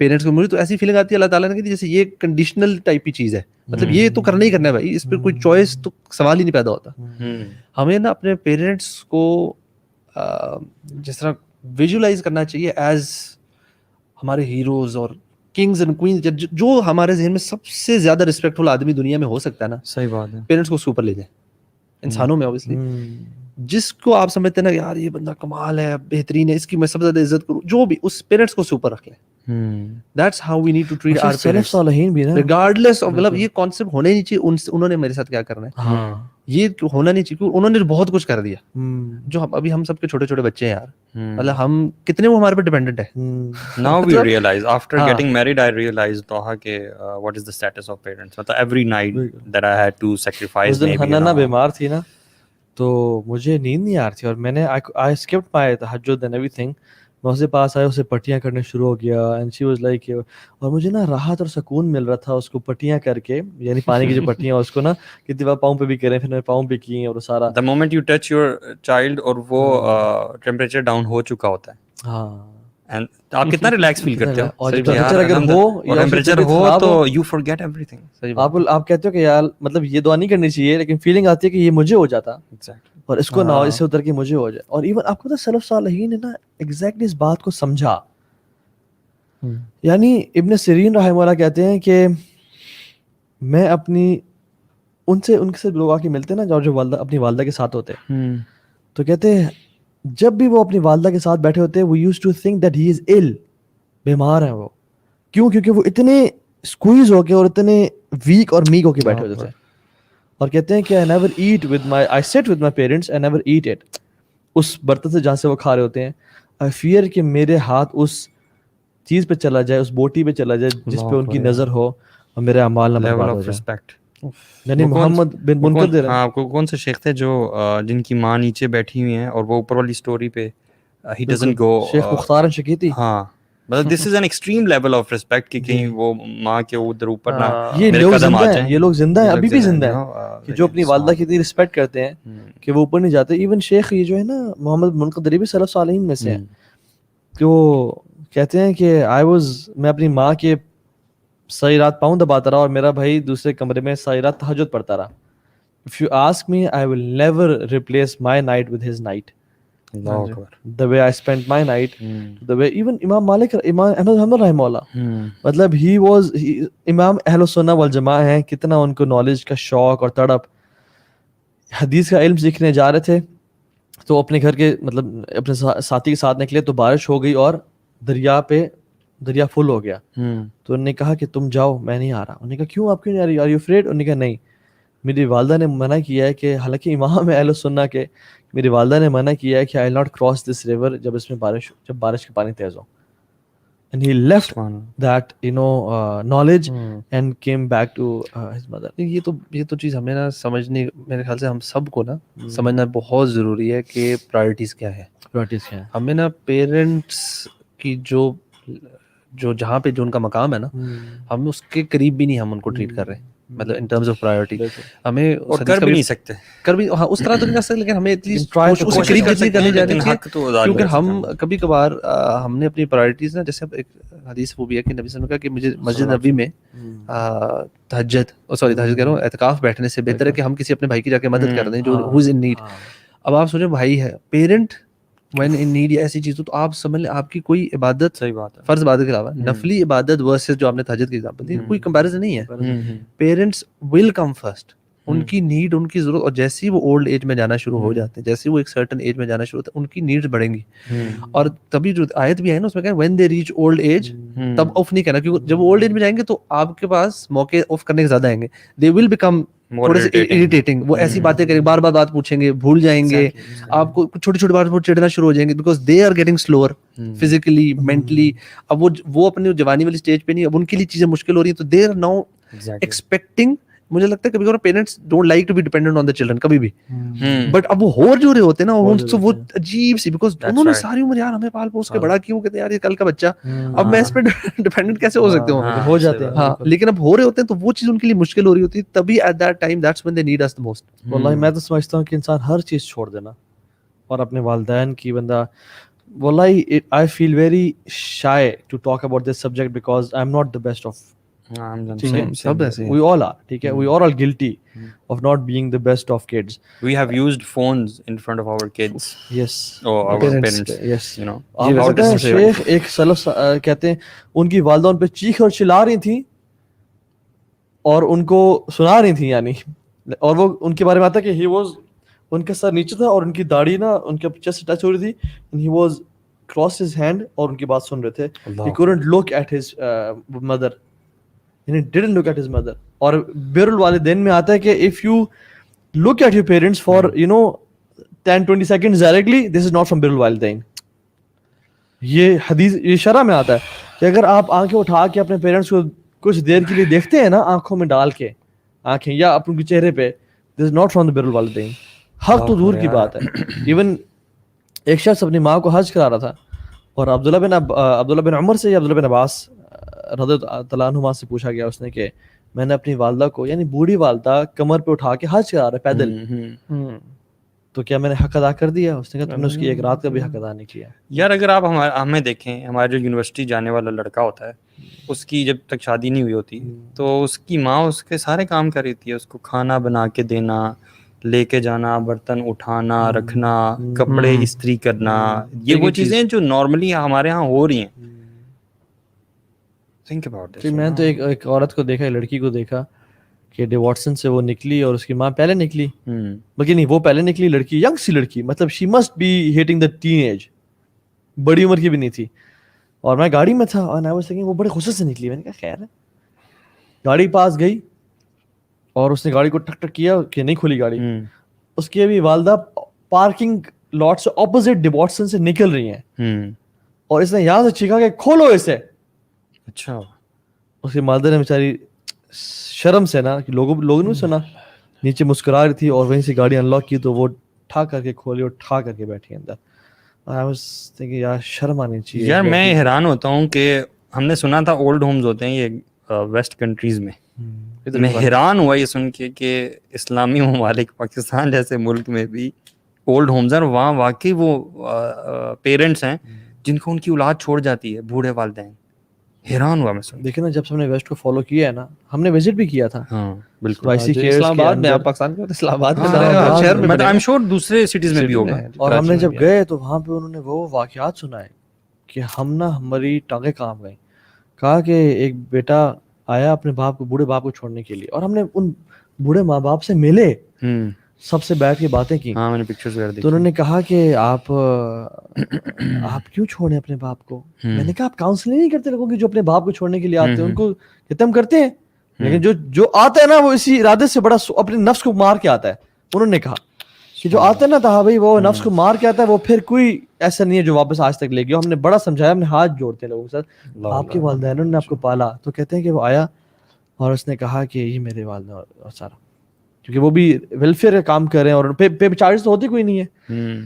S3: Parents کو. مجھے تو ایسی فیلنگ آتی ہے اللہ تعالیٰ نے کہ جیسے یہ کنڈیشنل ٹائپ کی چیز ہے, مطلب یہ تو کرنا ہی کرنا ہے بھائی, اس پہ کوئی چوائس تو سوال ہی نہیں پیدا ہوتا. ہمیں نا اپنے پیرنٹس کو جس طرح ویژولائز کرنا چاہیے ایز ہمارے ہیروز اور کنگز اینڈ کوئنز, جو ہمارے ذہن میں سب سے زیادہ رسپیکٹفل آدمی دنیا میں ہو سکتا ہے نا,
S2: صحیح بات ہے,
S3: پیرنٹس کو اس کے اوپر لے جائیں. انسانوں میں اوبیسلی جس کو آپ سمجھتے ہیں نا یار یہ بندہ کمال ہے, بہترین ہے, اس کی میں سب سے زیادہ عزت کروں, جو بھی اس پیرنٹس کو اوپر رکھ لیں. That's how we need to treat our parents. Regardless of, مطلب یہ کانسیپٹ ہونا ہی نہیں چاہیے انہوں نے میرے ساتھ کیا کرنا ہے, یہ ہونا نہیں چاہیے, انہوں نے بہت کچھ کر دیا. جو ابھی ہم سب کے چھوٹے چھوٹے بچے ہیں یار, مطلب ہم کتنے وہ ہمارے پہ ڈیپینڈنٹ ہے.
S2: Now we realize after getting married I realized Taha کہ what is the status of parents. مطلب every night that I had to sacrifice.
S1: اس دن حنانہ بیمار تھی نا, تو مجھے نیند نہیں آ رہی تھی, اور میں نے I skipped my tahajjud and everything. میں اسے پاس آیا, اسے پٹیاں کرنے شروع ہو گیا, اینڈ شی واز لائک, اور مجھے نا راحت اور سکون مل رہا تھا اس کو پٹیاں کر کے, یعنی پانی کی جو پٹیاں اس کو نا کتنی بار پاؤں پہ بھی کریں, پھر میں پاؤں پہ کی, اور سارا
S2: the moment you touch your child اور وہ ٹیمپریچر ڈاؤن ہو چکا ہوتا ہے,
S1: ہاں,
S2: and آپ کتنا ریلیکس فیل کرتے ہو,
S1: اور ٹیمپریچر اگر ہو
S2: ٹیمپریچر ہو تو you forget everything.
S1: آپ کہتے ہو کہ یار مطلب یہ دعا نہیں کرنی چاہیے, لیکن فیلنگ آتی ہے کہ یہ مجھے ہو جاتا اور اس کو نہ ہو, اس سے اتر کے مجھے ہو جائے. اور ایون آپ کو پتہ سلف صالحین نے نا ایگزیکٹلی اس بات کو سمجھا. یعنی ابن سیرین رحمہ اللہ کہتے ہیں کہ میں اپنی ان سے لوگ آ کے ملتے ہیں نا, جو والدہ اپنی والدہ کے ساتھ ہوتے ہیں, تو کہتے ہیں جب بھی وہ اپنی والدہ کے ساتھ بیٹھے ہوتے ہیں, وہ used to think that he is ill, بیمار ہیں وہ. کیوں؟ کیونکہ وہ اتنے اسکویز ہو کے اور اتنے ویک اور میک ہو کے بیٹھے ہوتے تھے. اور کہتے ہیں کہ I sit with my parents, I never eat it. اس برتن سے جہاں سے وہ کھا رہے ہوتے ہیں, I fear کہ میرے ہاتھ اس چیز پہ چلا جائے, اس بوٹی پہ چلا جائے جس پہ ان کی نظر ہو, اور میرے اعمال نہ برباد ہو جائے. یعنی محمد بن منقدر,
S2: ہاں, کون سے شیخ تھے جو جن کی ماں نیچے بیٹھی ہوئی ہیں اور وہ اوپر والی سٹوری پہ he doesn't go,
S1: شیخ مختار شکیتی.
S2: ہاں, مطلب this is an extreme level of respect کہ کہیں وہ ماں کے ادھر اوپر نہ
S1: یہ لوگ زندہ ہیں, ابھی بھی زندہ ہیں, کہ جو اپنی والدہ کی اتنی رسپیکٹ کرتے ہیں کہ وہ اوپر نہیں جاتے. ایون شیخ یہ جو ہے نا محمد منقدری بھی سلف صالحین میں سے ہیں, کہ وہ کہتے ہیں کہ میں اپنی ماں کے ساری رات پاؤں دباتا رہا اور میرا بھائی دوسرے کمرے میں ساری رات تہجد پڑھتا رہا. If you ask me, I will never replace my night with his night. The way I spent my night, the way even امام احمد حنبل رحمہ اللہ, مطلب امام اہل السنہ والجماعہ ہیں, کتنا ان کو نالج کا شوق اور تڑپ. حدیث کا علم سیکھنے جا رہے تھے تو اپنے گھر کے مطلب اپنے ساتھی کے ساتھ نکلے, تو بارش ہو گئی اور دریا فل ہو گیا. تو انہوں نے کہا کہ تم جاؤ, میں نہیں آ رہا. انہوں نے کہا کیوں, آپ کیوں نہیں آ رہی, آر یو افریڈ؟ انہوں نے کہا نہیں, میری والدہ نے منع کیا ہے کہ, حالانکہ امام اہل السنہ کے, میری والدہ نے منع کیا ہے کہ I will not cross this river جب بارش کا پانی تیز ہو. And he left that knowledge and came back to his mother.
S3: یہ تو چیز ہمیں نا سمجھنے, میرے خیال سے ہم سب کو نا سمجھنا بہت ضروری ہے کہ پرائرٹیز کیا ہے. ہمیں نا پیرنٹس کی جو جہاں پہ جو ان کا مقام ہے نا, ہم اس کے قریب بھی نہیں ہم ان کو ٹریٹ کر رہے ہیں, مطلب ان ٹرمز آف پرائیورٹی. ہمیں
S2: کر بھی نہیں سکتے,
S3: اس طرح تو نہیں کر سکتے, لیکن ہمیں ایٹ لیسٹ اس کے قریب جتنی کرنی جانی چاہیے. کیونکہ ہم کبھی کبھار ہم نے اپنی پرائورٹیز نا, جیسے ایک حدیث وہ بھی ہے کہ نبی صلی اللہ علیہ وسلم نے کہا کہ مجھے مسجد نبوی میں تہجد کہہ رہا ہوں اعتکاف بیٹھنے سے بہتر ہے کہ ہم کسی اپنے بھائی کی جا کے مدد کر دیں جو ہو از ان نیڈ. اب آپ سوچیں بھائی ہے, پیرنٹ when in need یا ایسی چیز ہو, تو آپ سمجھ لیں آپ کی کوئی عبادت,
S2: صحیح بات ہے,
S3: فرض عبادت کے علاوہ نفلی عبادت ورسز جو آپ نے تہجد کی ایگزامپل دی, کوئی کمپیریزن نہیں ہے. پیرنٹس ول کم فرسٹ, ان کی نیڈ, ان کی ضرورت, اور جیسے ہی وہ اولڈ ایج میں جانا شروع ہو جاتے ہیں, جیسے وہ ایک سرٹن ایج میں جانا شروع ہوتا ہے, ان کی نیڈز بڑھیں گی. اور تبھی جو آیت بھی ہے نا اس میں کہا when they reach old age, تب آف نہیں کہنا, کیونکہ جب وہ اولڈ ایج میں جائیں گے تو آپ کے پاس موقع آف کرنے کے زیادہ آئیں گے. they will become تھوڑے سے اریٹیٹنگ, وہ ایسی باتیں کریں, بار بار بات پوچھیں گے, بھول جائیں گے, آپ کو چھوٹی چھوٹی بات پر چڑھنا شروع ہو جائیں گے, because they are getting slower physically, mentally. اب وہ اپنی جوانی والی اسٹیج پہ نہیں, اب ان کے لیے چیزیں مشکل ہو رہی ہیں, تو دے آر ناؤ ایکسپیکٹنگ. مجھے لگتا ہے کبھی کبھی parents don't like to be dependent on the children کبھی بھی, بٹ اب وہ ہو جو رہے ہوتے ہیں نا وہ عجیب سی, بیکاز انہوں نے ساری عمر یار ہمیں پال پوس کے بڑا کیوں, کہتے ہیں یار یہ کل کا بچہ, اب میں اس پہ ڈیپینڈنٹ کیسے ہو سکتے
S1: ہو جاتے ہیں.
S3: ہاں, لیکن اب ہو رہے ہوتے ہیں تو وہ چیز ان کے لیے مشکل ہو رہی ہوتی ہے, تبھی at that time that's when they need us the most.
S1: واللہ میں تو سمجھتا ہوں کہ انسان ہر چیز چھوڑ دینا اور اپنے والدین کی بندہ wallahi, I feel very shy to talk about this subject because I'm not the best of.
S3: سب ایسے ہیں.
S1: We all are. ٹھیک ہے, we are all guilty of not being the best of kids.
S2: We have used phones in front of our kids.
S1: Yes.
S2: Or our parents.
S1: Yes.
S2: You know.
S1: آپ پتہ ہے شیخ ایک سلف کہتے ہیں ان کی والدہ ان پہ چیخ اور چلا رہی تھیں اور ان کو سنا رہی تھیں, یعنی اور وہ ان کے بارے میں آتا ہے کہ he was, ان کا سر نیچے تھا اور ان کی داڑھی نا ان کے چیسٹ ٹچ ہو رہی تھی, and he was crossed his hand اور ان کی بات سن رہے تھے. He couldn't look at his mother. He didn't look at his mother. اور بر الوالدین میں آتا ہے کہ if you look at your parents for 10-20 seconds directly, this is not from بر الوالدین. یہ حدیث, یہ شرع میں آتا ہے کہ اگر آپ آنکھیں اٹھا کے اپنے پیرنٹس کو کچھ دیر کے لیے دیکھتے ہیں نا آنکھوں میں ڈال کے آنکھیں یا اپنے چہرے پہ, this is not from the بر الوالدین. حق تو دور کی بات ہے. ایون ایک شخص اپنی ماں کو حج کرا رہا تھا اور عبداللہ بن عمر سے یا عبداللہ بن عباس رضی اللہ عنہما سے پوچھا گیا اس نے کہ میں نے اپنی والدہ کو, یعنی بوڑھی والدہ کمر پہ اٹھا کے حج کرا رہا ہے پیدل, تو کیا میں نے حق ادا کر دیا؟ اس نے کہا تم نے اس کی ایک رات کا بھی حق ادا نہیں کیا.
S2: یار اگر آپ ہمیں دیکھیں, ہمارا جو یونیورسٹی جانے والا لڑکا ہوتا ہے اس کی جب تک شادی نہیں ہوئی ہوتی تو اس کی ماں اس کے سارے کام کر رہی تھی, اس کو کھانا بنا کے دینا, لے کے جانا, برتن اٹھانا رکھنا, کپڑے استری کرنا, یہ وہ چیزیں جو نارملی ہمارے ہاں ہو رہی ہیں. Think about this.
S1: میں تو ایک عورت کو دیکھا, لڑکی کو دیکھا کہ ڈی واٹسن سے وہ نکلی اور اس کی ماں پہلے نکلی, بلکہ نہیں وہ پہلے نکلی, لڑکی ینگ سی لڑکی, مطلب she must be hitting the teenage, بڑی عمر کی بھی نہیں تھی. اور میں گاڑی میں تھا اور I was thinking وہ بڑے غصے سے نکلی. میں نے کہا خیر ہے, گاڑی پاس گئی اور اس نے گاڑی کو ٹک ٹک کیا کہ نہیں کھلی گاڑی. اس کی ابھی والدہ پارکنگ لاٹ سے اپوزٹ ڈی واٹسن سے نکل رہی ہیں اور اس نے یہاں سے چیخا کہ کھولو اسے.
S2: اچھا,
S1: اس کی والدہ نے بیچاری شرم سے نا کہ لوگوں نے سنا نیچے مسکرا رہی تھی اور وہیں سے گاڑی انلاک کی تو وہ ٹھا کر کے کھولی اور ٹھا کر کے بیٹھی اندر. I was thinking یار شرم آنی چاہیے.
S2: یار میں حیران ہوتا ہوں کہ ہم نے سنا تھا اولڈ ہومز ہوتے ہیں یہ ویسٹ کنٹریز میں, میں حیران ہوا یہ سن کے کہ اسلامی ممالک پاکستان جیسے ملک میں بھی اولڈ ہومز ہیں اور وہاں واقعی وہ پیرنٹس ہیں جن کو ان کی اولاد چھوڑ جاتی ہے, بوڑھے والدین. حیران ہوا میں سن.
S1: دیکھیں نا جب سے ہم نے ویسٹ کو فالو کیا ہے نا, ہم نے وزٹ بھی کیا تھا.
S2: ہاں بالکل,
S3: اسلام آباد میں, آپ پاکستان کے اسلام آباد میں شہر میں,
S2: آئی ایم شور دوسرے سٹیز میں بھی ہوگا.
S1: اور ہم نے جب گئے تو وہاں پہ انہوں نے وہ واقعات سنائے کہ ہم نا ہماری ٹانگیں کام گئیں. کہا کہ ایک بیٹا آیا اپنے باپ کو, بوڑھے باپ کو چھوڑنے کے لیے, اور ہم نے ان بوڑھے ماں باپ سے ملے, سب سے بیٹھ کے باتیں کی.
S2: ہاں میں نے پکچرز وغیرہ دیکھی.
S1: تو انہوں نے کہا کہ آپ کیوں چھوڑیں اپنے باپ کو؟ میں نے کہا آپ کاؤنسلنگ نہیں کرتے لوگوں کی جو اپنے باپ کو چھوڑنے کے لیے آتے ہیں, ان کو کہتے ہم کرتے ہیں, لیکن جو آتا ہے نا وہ اسی ارادے سے بڑا اپنے نفس کو مار کے آتا ہے. انہوں نے کہا کہ جو آتا ہے نا تھا بھائی وہ نفس کو مار کے آتا ہے, وہ پھر کوئی ایسا نہیں ہے جو واپس آج تک لے گیا. ہم نے بڑا سمجھایا, ہم نے ہاتھ جوڑتے ہیں لوگوں کے ساتھ, آپ کے والدین نے آپ کو پالا. تو کہتے ہیں کہ وہ آیا اور اس نے کہا کہ یہ میرے والدہ اور سارا, کیونکہ وہ بھی ویلفیئر کا کام کر رہے ہیں اور پے چارجز تو ہوتی کوئی نہیں ہے.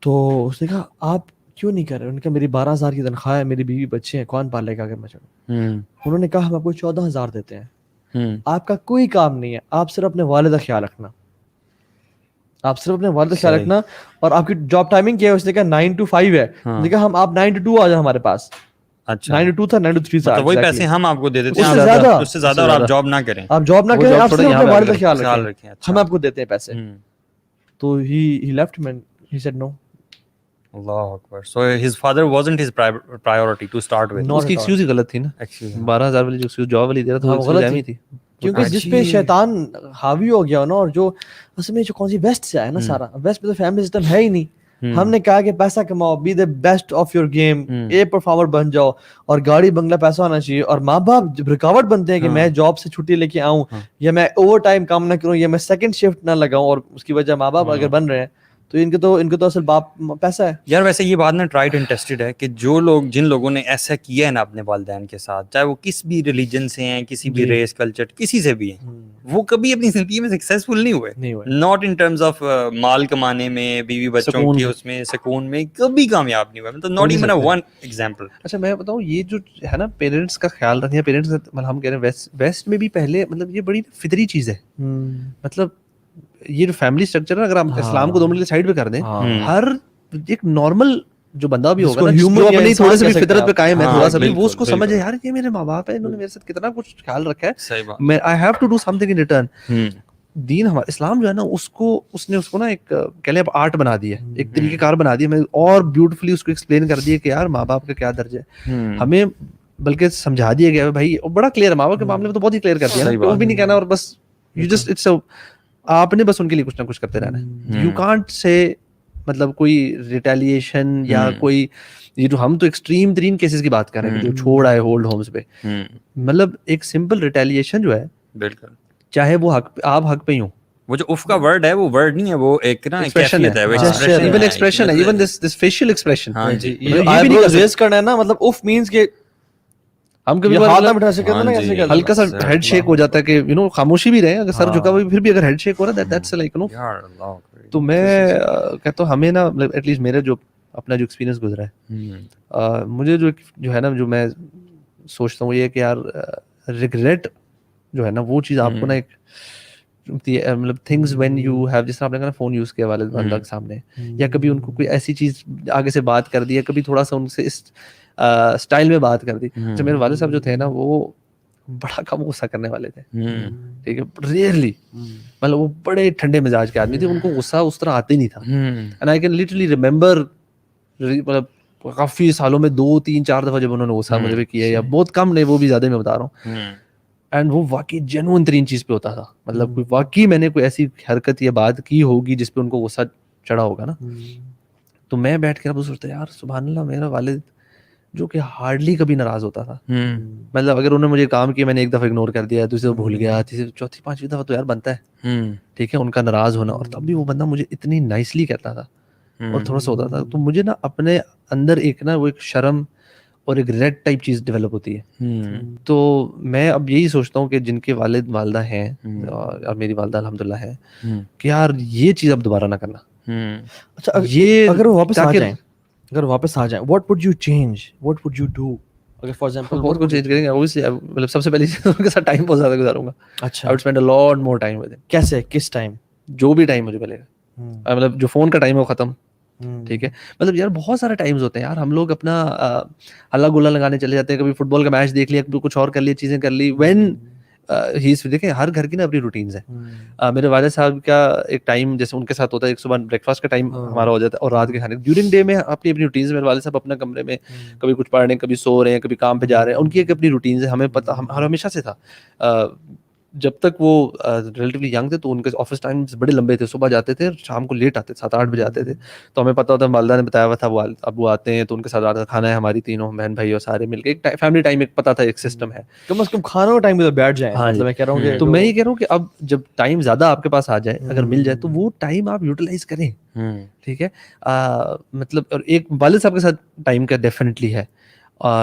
S1: تو اس نے کہا آپ کیوں نہیں کر رہے؟ انہوں نے کہا میری 12,000 کی تنخواہ ہے, میری بیوی بچے ہیں, کون پالے گا اگر میں چڑھوں. انہوں نے کہا ہم آپ کو 14,000 دیتے ہیں, آپ کا کوئی کام نہیں ہے, آپ صرف اپنے والد کا خیال رکھنا, آپ صرف اپنے والد کا خیال رکھنا. اور آپ کی جاب ٹائمنگ کیا ہے؟ اس نے کہا 9 to 5 ہے. اس نے کہا ہم آپ 9 to 2 آ جائیں ہمارے پاس.
S2: اچھا
S1: 9 to 2 تھا, 9 to 3 تھا.
S2: وہی پیسے ہم آپ کو دے دیتے ہیں, اس سے زیادہ, اور آپ جاب نہ کریں,
S1: آپ جاب نہ کریں, آپ صرف اپنے والد کا خیال رکھیں, ہم آپ کو دیتے ہیں پیسے. تو he left me and he said no.
S2: Allah Akbar. So his father wasn't his priority to start with.
S3: اس کی ایکسکیوز ہی غلط تھی نا, 12,000 والی جو ایکسکیوز جاب والی دے رہا تھا وہ غلط تھی,
S1: کیونکہ جس پہ شیطان حاوی ہو گیا نا, اور جو اصل میں جو کون سی ویسٹ سے آیا نا سارا, ویسٹ میں تو فیملی سسٹم ہے ہی نہیں. ہم نے کہا کہ پیسہ کماؤ, be the best of your game, a performer بن جاؤ, اور گاڑی بنگلہ پیسہ ہونا چاہیے. اور ماں باپ جب رکاوٹ بنتے ہیں کہ میں جاب سے چھٹی لے کے آؤں, یا میں اوور ٹائم کام نہ کروں, یا میں سیکنڈ شفٹ نہ لگاؤں, اور اس کی وجہ ماں باپ اگر بن رہے ہیں تو ان کو تو اصل باپ پیسہ ہے.
S2: یار ویسے یہ بات نا ٹرائڈ اینڈ ٹیسٹڈ ہے کہ جن لوگوں نے ایسا کیا ہے نا اپنے والدین کے ساتھ, چاہے وہ کس بھی ریلیجن سے ہیں, کسی بھی ریس کلچر کسی سے بھی ہیں, وہ کبھی اپنی زندگی میں سکسیزفل نہیں ہوئے. ناٹ ان ٹرمز آف مال کمانے میں, بیوی بچوں کی اس میں سکون میں, کبھی کامیاب نہیں ہوئے. مطلب ناٹ ایون ون ایگزامپل.
S3: اچھا میں بتاؤں, یہ جو ہے نا پیرنٹس کا خیال رکھنا, پیرنٹس ہم کہہ رہے ہیں ویسٹ میں بھی پہلے, مطلب یہ بڑی فطری چیز ہے. مطلب یہ جو فیملی اسٹرکچر ہے, اگر آپ اسلام کو 2 منٹ سائڈ پہ کر دیں, ہر ایک نارمل جو بندہ بھی ہوگا نا جو اپنی تھوڑے سے بھی فطرت پہ قائم ہے تھوڑا سا بھی, وہ اس کو سمجھے یار یہ میرے ماں باپ ہے, انہوں نے میرے ساتھ کتنا کچھ خیال رکھا ہے, میں I have to do something in return. دین ہمارا اسلام جو ہے نا اس نے اس کو نا ایک کہہ لیں آرٹ بنا دی ہے, ایک طریقہ کار بنا دی ہے, میں اور بیوٹیفلی اس کو ایکسپلین کر دیا کہ یار ماں باپ کا کیا درجہ ہے. ہمیں بلکہ سمجھا دیا گیا ہے بھائی, بڑا کلیئر ہے ماں باپ کے معاملے میں تو بہت ہی کلیئر کر دیا ہے, وہ بھی نہیں کہنا اور بس یو جسٹ اٹس آپ نے بس ان کے لیے کچھ نہ کچھ کرتے رہنا ہے. یو کانٹ سے مطلب کوئی ریٹیلیشن یا کوئی یہ جو ہم تو ایکسٹریم ترین کیسز کی بات کر رہے ہیں جو چھوڑ آئے ہولڈ ہومز پہ, مطلب ایک سمپل ریٹیلیشن جو ہے
S2: بالکل
S3: چاہے وہ حق آپ حق پہ ہی ہوں,
S2: وہ جو اف کا ورڈ ہے وہ ورڈ نہیں ہے, وہ ایک نا کیفیت ہے,
S3: ایون ایکسپریشن ہے, ایون دس فیشیل ایکسپریشن.
S2: ہاں جی,
S1: یہ بھی نہیں ریز کرنا ہے نا, مطلب اف مینز کہ
S3: ہم کبھی ہلکا سا ہیڈ شیک ہو جاتا ہے کہ یو نو خاموشی بھی رہے, اگر سر جھکا ہوا پھر بھی اگر ہیڈ شیک ہو رہا ہے دیٹس لائک یو نو. تو میں کہتا ہوں ہمیں نا ایٹ لیسٹ میرا جو اپنا جو ایکسپیرینس گزرا ہے, مجھے جو ہے نا جو میں سوچتا ہوں یہ کہ یار ریگریٹ جو ہے نا وہ چیز آپ کو نا ایک مطلب تھنگز وین یو ہیو, جس طرح آپ نے کہا فون یوز کیا والد والدہ کے سامنے, یا کبھی ان کو کوئی ایسی چیز آگے سے بات کر دی, یا کبھی تھوڑا سا ان سے اس اسٹائل میں بات کر دی. جو میرے والد صاحب جو تھے نا وہ بڑا کم غصہ کرنے والے تھے, ٹھیک ہے, ریئرلی, مطلب وہ بڑے ٹھنڈے مزاج کے آدمی تھے, ان کو غصہ اس طرح آتے نہیں تھا. And I can literally remember, مطلب کافی سالوں میں 2, 3, 4 دفعہ جب انہوں نے غصہ مجھے بھی کیا, یا بہت کم نہیں, وہ بھی زیادہ میں بتا رہا ہوں, اینڈ وہ واقعی جینوئن ترین چیز پہ ہوتا تھا. مطلب کوئی واقعی میں نے کوئی ایسی حرکت یا بات کی ہوگی جس پہ ان کو غصہ چڑھا ہوگا نا, تو میں بیٹھ کے اب سوچتا یار سبحان اللہ, میرا والد جو کہ ہارڈلی کبھی ناراض ہوتا تھا, مطلب اگر انہوں نے مجھے کام کیا میں نے ایک دفعہ اگنور کر دیا, دوسری دفعہ بھول گیا, تیسری چوتھی پانچویں دفعہ تو یار بنتا ہے, ٹھیک ہے, ان کا ناراض ہونا, اور تب بھی وہ بندہ مجھے اتنی نائسلی کہتا تھا اور تھوڑا سا ہوتا تھا, تو مجھے نا اپنے اندر ایک نا وہ ایک شرم اور ایک ریڈ ٹائپ چیز ڈیولپ ہوتی ہے. تو میں اب یہی سوچتا ہوں کہ جن کے والد والدہ ہیں اور میری والدہ الحمدللہ ہے, کہ یار یہ چیز اب دوبارہ نہ کرنا.
S1: اچھا یہ اگر وہ واپس آ جائیں, what would you change, what would you do? اگر فار ایگزامپل
S3: بہت کچھ چینج کریں گے اوبویسلی, مطلب سب سے پہلی چیز ان کے ساتھ ٹائم بہت زیادہ گزاروں گا.
S1: اچھا,
S3: I would spend a lot more time with him.
S1: کیسے, کس ٹائم,
S3: جو بھی ٹائم مجھے ملے گا, مطلب جو فون کا ٹائم ہے وہ ختم, ٹھیک ہے, مطلب یار بہت سارے ٹائمز ہوتے ہیں یار, ہم لوگ اپنا ہلا گلا لگانے چلے جاتے ہیں, کبھی فٹ بال کا میچ دیکھ لیا, کبھی کچھ اور کر لیا, چیزیں کر لی. وین دیکھیں ہر گھر کی نا اپنی روٹینز ہیں. میرے والد صاحب کا ایک ٹائم جیسے ان کے ساتھ ہوتا ہے, ایک صبح بریک فاسٹ کا ٹائم ہمارا ہو جاتا ہے, اور رات کے کھانے ڈیورنگ ڈے میں اپنی اپنی روٹینز. میرے والد صاحب اپنا کمرے میں کبھی کچھ پڑھ رہے ہیں, کبھی سو رہے ہیں, کبھی کام پہ جا رہے ہیں, ان کی ایک اپنی روٹینز ہے. ہمیں پتہ ہمیشہ سے تھا, جب تک وہ ریلیٹیولی ینگ تھے تو ان کے آفس ٹائمز بڑے لمبے تھے, صبح جاتے تھے شام کو لیٹ آتے, 7-8 بجے آتے تھے. تو ہمیں پتہ ہوتا ہے, والدہ نے بتایا ہوا تھا وہ اب وہ آتے ہیں تو ان کے ساتھ رات کا کھانا ہے, ہماری تینوں بہن بھائی اور سارے مل کے ایک فیملی ٹائم ایک پتہ تھا, ایک سسٹم ہے,
S1: کم از کم کھانا کا ٹائم پہ بیٹھ جائیں. مطلب میں کہہ رہا ہوں کہ
S3: تو میں یہ کہہ رہا ہوں کہ اب جب ٹائم زیادہ آپ کے پاس آ جائے, اگر مل جائے تو وہ ٹائم آپ یوٹیلائز کریں, ٹھیک ہے. مطلب اور ایک والد صاحب کے ساتھ ٹائم کا ڈیفینیٹلی ہے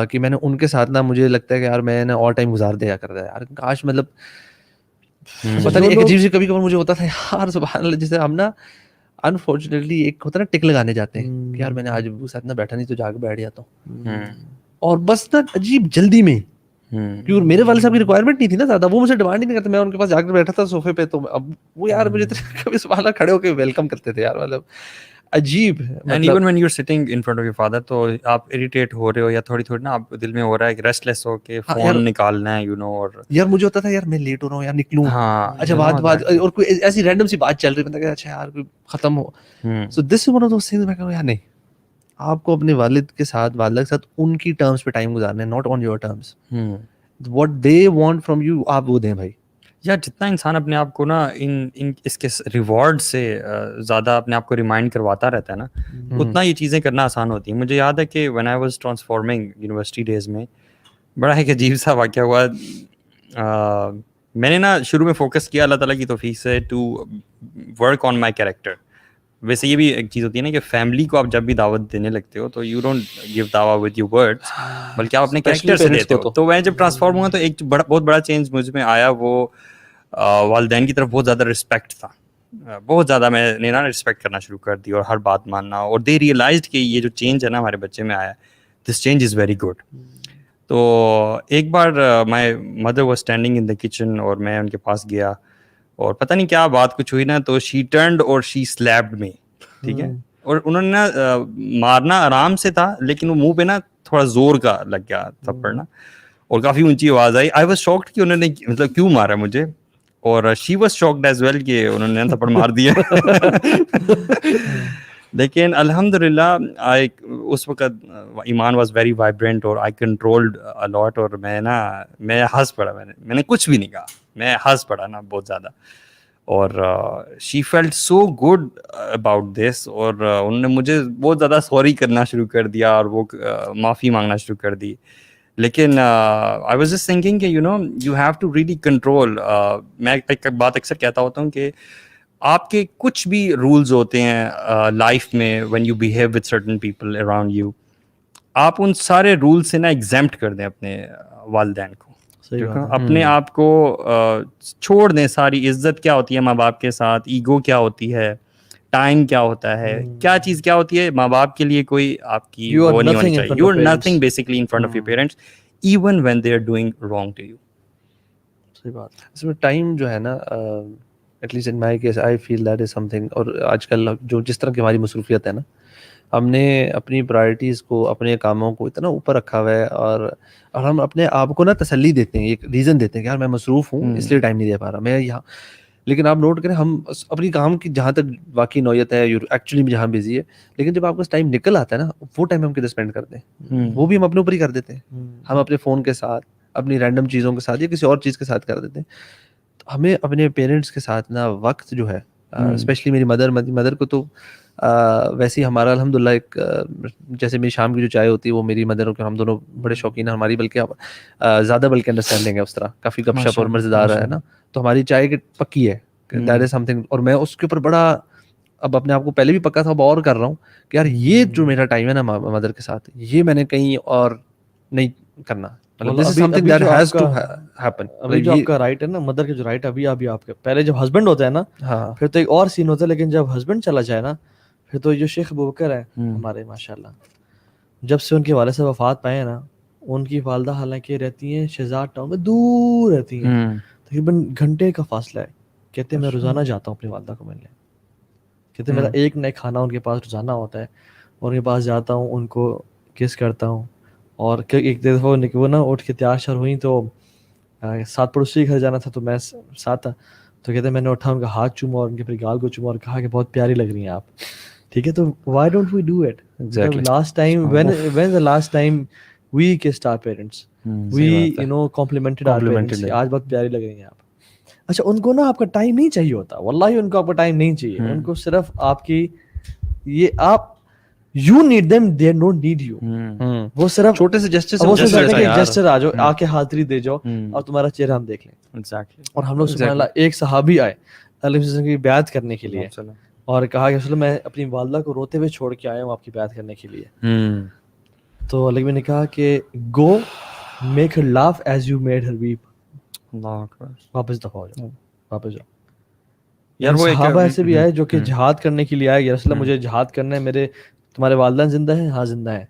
S3: کہ میں نے ان کے ساتھ نا, مجھے لگتا ہے کہ یار میں نے اور ٹائم گزار دیا کرتا ہے یار, کاش مطلب پتہ نہیں ایک عجیب سی کبھی کبھار مجھے ہوتا تھا یار سبحان اللہ, جیسے ہم نا انفارچونیٹلی ایک ہوتا ہے نا ٹک لگانے جاتے ہیں کہ یار میں نے آج ابو ساتھ نہ بیٹھا, نہیں تو جا کے بیٹھ جاتا ہوں, اور بس نا عجیب جلدی میں, کیونکہ میرے والد صاحب کی ریکوائرمنٹ نہیں تھی نا زیادہ, وہ مجھے ڈیمانڈ ہی نہیں کرتے, میں ان کے پاس جا کے بیٹھا تھا صوفے پہ, تو اب وہ یار مجھے کبھی سبحان اللہ کھڑے ہو کے ویلکم کرتے تھے یار, مطلب عجیب.
S2: And even when you are sitting in front of your father, تو آپ اریٹیٹ ہو رہے ہو یا تھوڑی نا آپ دل میں ہو رہا ہے کہ ریسٹلیس ہو کے فون نکالنا ہے, یو نو, اور
S3: یار مجھے ہوتا تھا یار میں لیٹ ہو رہا ہوں, یار نکلوں, اچھا بات اور کوئی ایسی رینڈم سی بات چل رہی, بندہ کہتا اچھا یار کوئی ختم ہو. So this is one of those things, میں کہہ رہا ہوں یار نہیں, آپ کو اپنے والد کے ساتھ والدہ کے ساتھ ان کی ٹرمز پہ ٹائم گزارنا ہے, not on your terms. What they want from you آپ وہ دیں بھائی.
S2: یا جتنا انسان اپنے آپ کو نا ان اس کے ریوارڈ سے زیادہ اپنے آپ کو ریمائنڈ کرواتا رہتا ہے نا, اتنا یہ چیزیں کرنا آسان ہوتی ہیں. مجھے یاد ہے کہ when I was transforming university days میں بڑا ایک عجیب سا واقعہ ہوا. میں نے نا شروع میں فوکس کیا اللہ تعالیٰ کی توفیق سے to work on my character. ویسے یہ بھی ایک چیز ہوتی ہے نا کہ فیملی کو آپ جب بھی دعوت دینے لگتے ہو تو یو ڈونٹ گیو دعویٰ ود یور ورڈس, بلکہ آپ اپنے کیریکٹر سے دیتے ہو. تو میں جب ٹرانسفارم ہوا تو ایک بہت بڑا چینج مجھ میں آیا, وہ والدین کی طرف بہت زیادہ رسپیکٹ تھا, بہت زیادہ میں نے نا رسپیکٹ کرنا شروع کر دی اور ہر بات ماننا, اور دے ریئلائزڈ کہ یہ جو چینج ہے نا ہمارے بچے میں آیا, this change is very good. تو ایک بار my mother was standing in the kitchen اور میں ان کے پاس گیا اور پتہ نہیں کیا بات کچھ ہوئی نا, تو شی ٹرنڈ اور شی سلیپڈ می, ٹھیک ہے. اور انہوں نے نا مارنا آرام سے تھا لیکن وہ منہ پہ نا تھوڑا زور کا لگ گیا تھپڑ نا, اور کافی اونچی آواز آئی. آئی واز شاکڈ کہ انہوں نے مطلب کیوں مارا مجھے, اور she was shocked as well کہ انہوں نے تھپڑ مار دیا. لیکن الحمد للہ اس وقت ایمان واز ویری وائبرنٹ اور آئی کنٹرولڈ الاٹ, اور میں ہنس پڑا, میں نے کچھ بھی نہیں کہا, میں ہنس پڑا نا بہت زیادہ. اور she felt so good about this, اور انہوں نے مجھے بہت زیادہ سوری کرنا شروع کر دیا اور وہ معافی مانگنا شروع کر دی. لیکن آئی واز جسٹ تھنکنگ کہ you have to really control. میں ایک بات اکثر کہتا ہوتا ہوں کہ آپ کے کچھ بھی رولز ہوتے ہیں لائف میں, when you behave with certain people around you, آپ ان سارے رول سے نا ایگزیمپٹ کر دیں اپنے والدین کو, اپنے آپ کو چھوڑ دیں. ساری عزت کیا ہوتی ہے ماں باپ کے ساتھ, ایگو کیا ہوتی ہے, ٹائم کیا ہوتا ہے, کیا چیز کیا ہوتی ہے. ماں باپ کے لیے کوئی آپ کی وہ نہیں ہونی چاہیے. You are nothing basically in front of your parents, even when they are doing wrong to you.
S3: صحیح بات. اس میں ٹائم جو ہے نا, at least in my case I feel that is something. اور آج کل جس طرح کی ہماری مصروفیت ہے نا, ہم نے اپنی پرائرٹیز کو, اپنے کاموں کو اتنا اوپر رکھا ہوا ہے, اور ہم اپنے آپ کو نا تسلی دیتے ہیں, ایک ریزن دیتے ہیں کہ یار میں مصروف ہوں اس لیے ٹائم نہیں دے پا رہا میں یہاں. لیکن آپ نوٹ کریں, ہم اپنی کام کی جہاں تک واقعی نوعیت ہے, ایکچولی میں جہاں بزی ہے, لیکن جب آپ کا ٹائم نکل آتا ہے نا, وہ ٹائم ہم کدھر اسپینڈ کرتے ہیں, وہ بھی ہم اپنے اوپر ہی کر دیتے ہیں. ہم اپنے فون کے ساتھ, اپنی رینڈم چیزوں کے ساتھ, یا کسی اور چیز کے ساتھ کر دیتے ہیں. ہمیں اپنے پیرنٹس کے ساتھ نا وقت جو ہے, اسپیشلی میری مدر کو تو ویسے ہی ہمارا الحمدللہ ایک, جیسے میری شام کی جو چائے ہوتی ہے وہ میری مدر کو, ہم دونوں بڑے شوقین ہیں ہماری, بلکہ زیادہ بلکہ انڈرسٹینڈنگ ہے اس طرح, کافی گپ شپ اور مزیدار ہے نا. تو ہماری چائے کی پکی ہے, دیٹ از سم تھنگ. اور میں اس کے اوپر بڑا اب اپنے آپ کو پہلے بھی پکا تھا, اب اور کر رہا ہوں کہ یار یہ جو میرا ٹائم ہے نا مدر کے ساتھ, یہ میں نے کہیں اور نہیں کرنا. مطلب this is something that has to happen.
S1: ابھی جو آپ کا رائٹ ہے نا, مدر کا جو رائٹ ابھی آپ کے, پہلے جب ہسبینڈ ہوتا ہے نا پھر تو ایک اور سین ہوتا ہے, لیکن جب ہسبینڈ چلا جائے نا پھر تو جو شیخ ابوبکر ہے ہمارے ماشاءاللہ, جب سے ان کے والد صاحب وفات پائے ہیں نا, ان کی والدہ حالانکہ رہتی ہیں شہزاد ٹاؤن میں, دور رہتی ہیں, تقریباً گھنٹے کا فاصلہ ہے. کہتے ہیں میں روزانہ جاتا ہوں اپنی والدہ کو ملنے, کہتے ہیں میرا ایک نئے کھانا ان کے پاس روزانہ ہوتا ہے, اور ان کے پاس جاتا ہوں, ان کو کس کرتا ہوں. اور ایک دفعہ وہ نا اٹھ کے تیار شار ہوئی, تو ساتھ پڑوسی کے گھر جانا تھا تو میں ساتھ تھا, تو کہتے ہیں میں نے اٹھا ان کا ہاتھ چوما اور ان کے پھر گال کو چوما اور کہا کہ بہت پیاری لگ رہی ہیں آپ. ٹھیک ہے, تو why don't we do it last time, when the last time we kissed our parents, we complimented our parents, آج بہت پیاری لگ رہی ہیں آپ. اچھا, ان کو نا آپ کا ٹائم نہیں چاہیے ہوتا, واللہ ان کو آپ کا ٹائم نہیں چاہیے, ان کو صرف آپ کی یہ آپ you need them, they don't need you. وہ صرف چھوٹے سے جسچر آ جاؤ, آ کے حاضری دے جاؤ اور تمہارا چہرہ ہم دیکھ لیں. اور ہم لوگ سبحان اللہ, ایک صحابی آئے اللہ علیہ وسلم کی بیعت کرنے کے لیے, اور کہا کہ رسول میں اپنی والدہ کو روتے ہوئے چھوڑ کے آیا ہوں آپ کی بیعت کرنے کے لیے. تو اللہ نے کہا کہ go make her laugh as you made her weep. واپس دفع ہو جاؤ, واپس جاؤ. یار وہ صحابہ ایسے بھی آئے جو کہ جہاد کرنے کے لیے آئے, یا رسول اللہ مجھے جہاد کرنا ہے, میرے تمہارے والدین زندہ ہیں؟ ہاں زندہ ہیں.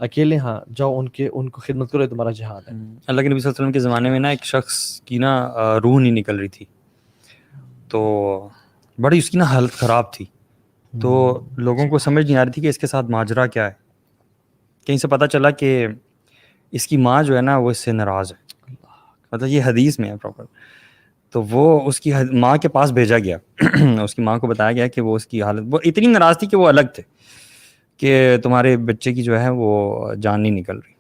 S1: اکیلے؟ ہاں جاؤ ان کو خدمت کرو, تمہارا جہاد ہے.
S2: اللہ کے نبی صلی اللہ علیہ وسلم کے زمانے میں نا ایک شخص کی نا روح نہیں نکل رہی تھی, تو بڑی اس کی نا حالت خراب تھی, تو لوگوں کو سمجھ نہیں آ رہی تھی کہ اس کے ساتھ ماجرا کیا ہے. کہیں سے پتہ چلا کہ اس کی ماں جو ہے نا وہ اس سے ناراض ہے, مطلب یہ حدیث میں ہے پراپر. تو وہ اس کی ماں کے پاس بھیجا گیا, اس کی ماں کو بتایا گیا کہ وہ اس کی حالت, وہ اتنی ناراض تھی کہ وہ الگ تھے, کہ تمہارے بچے کی جو ہے وہ جان نہیں نکل رہی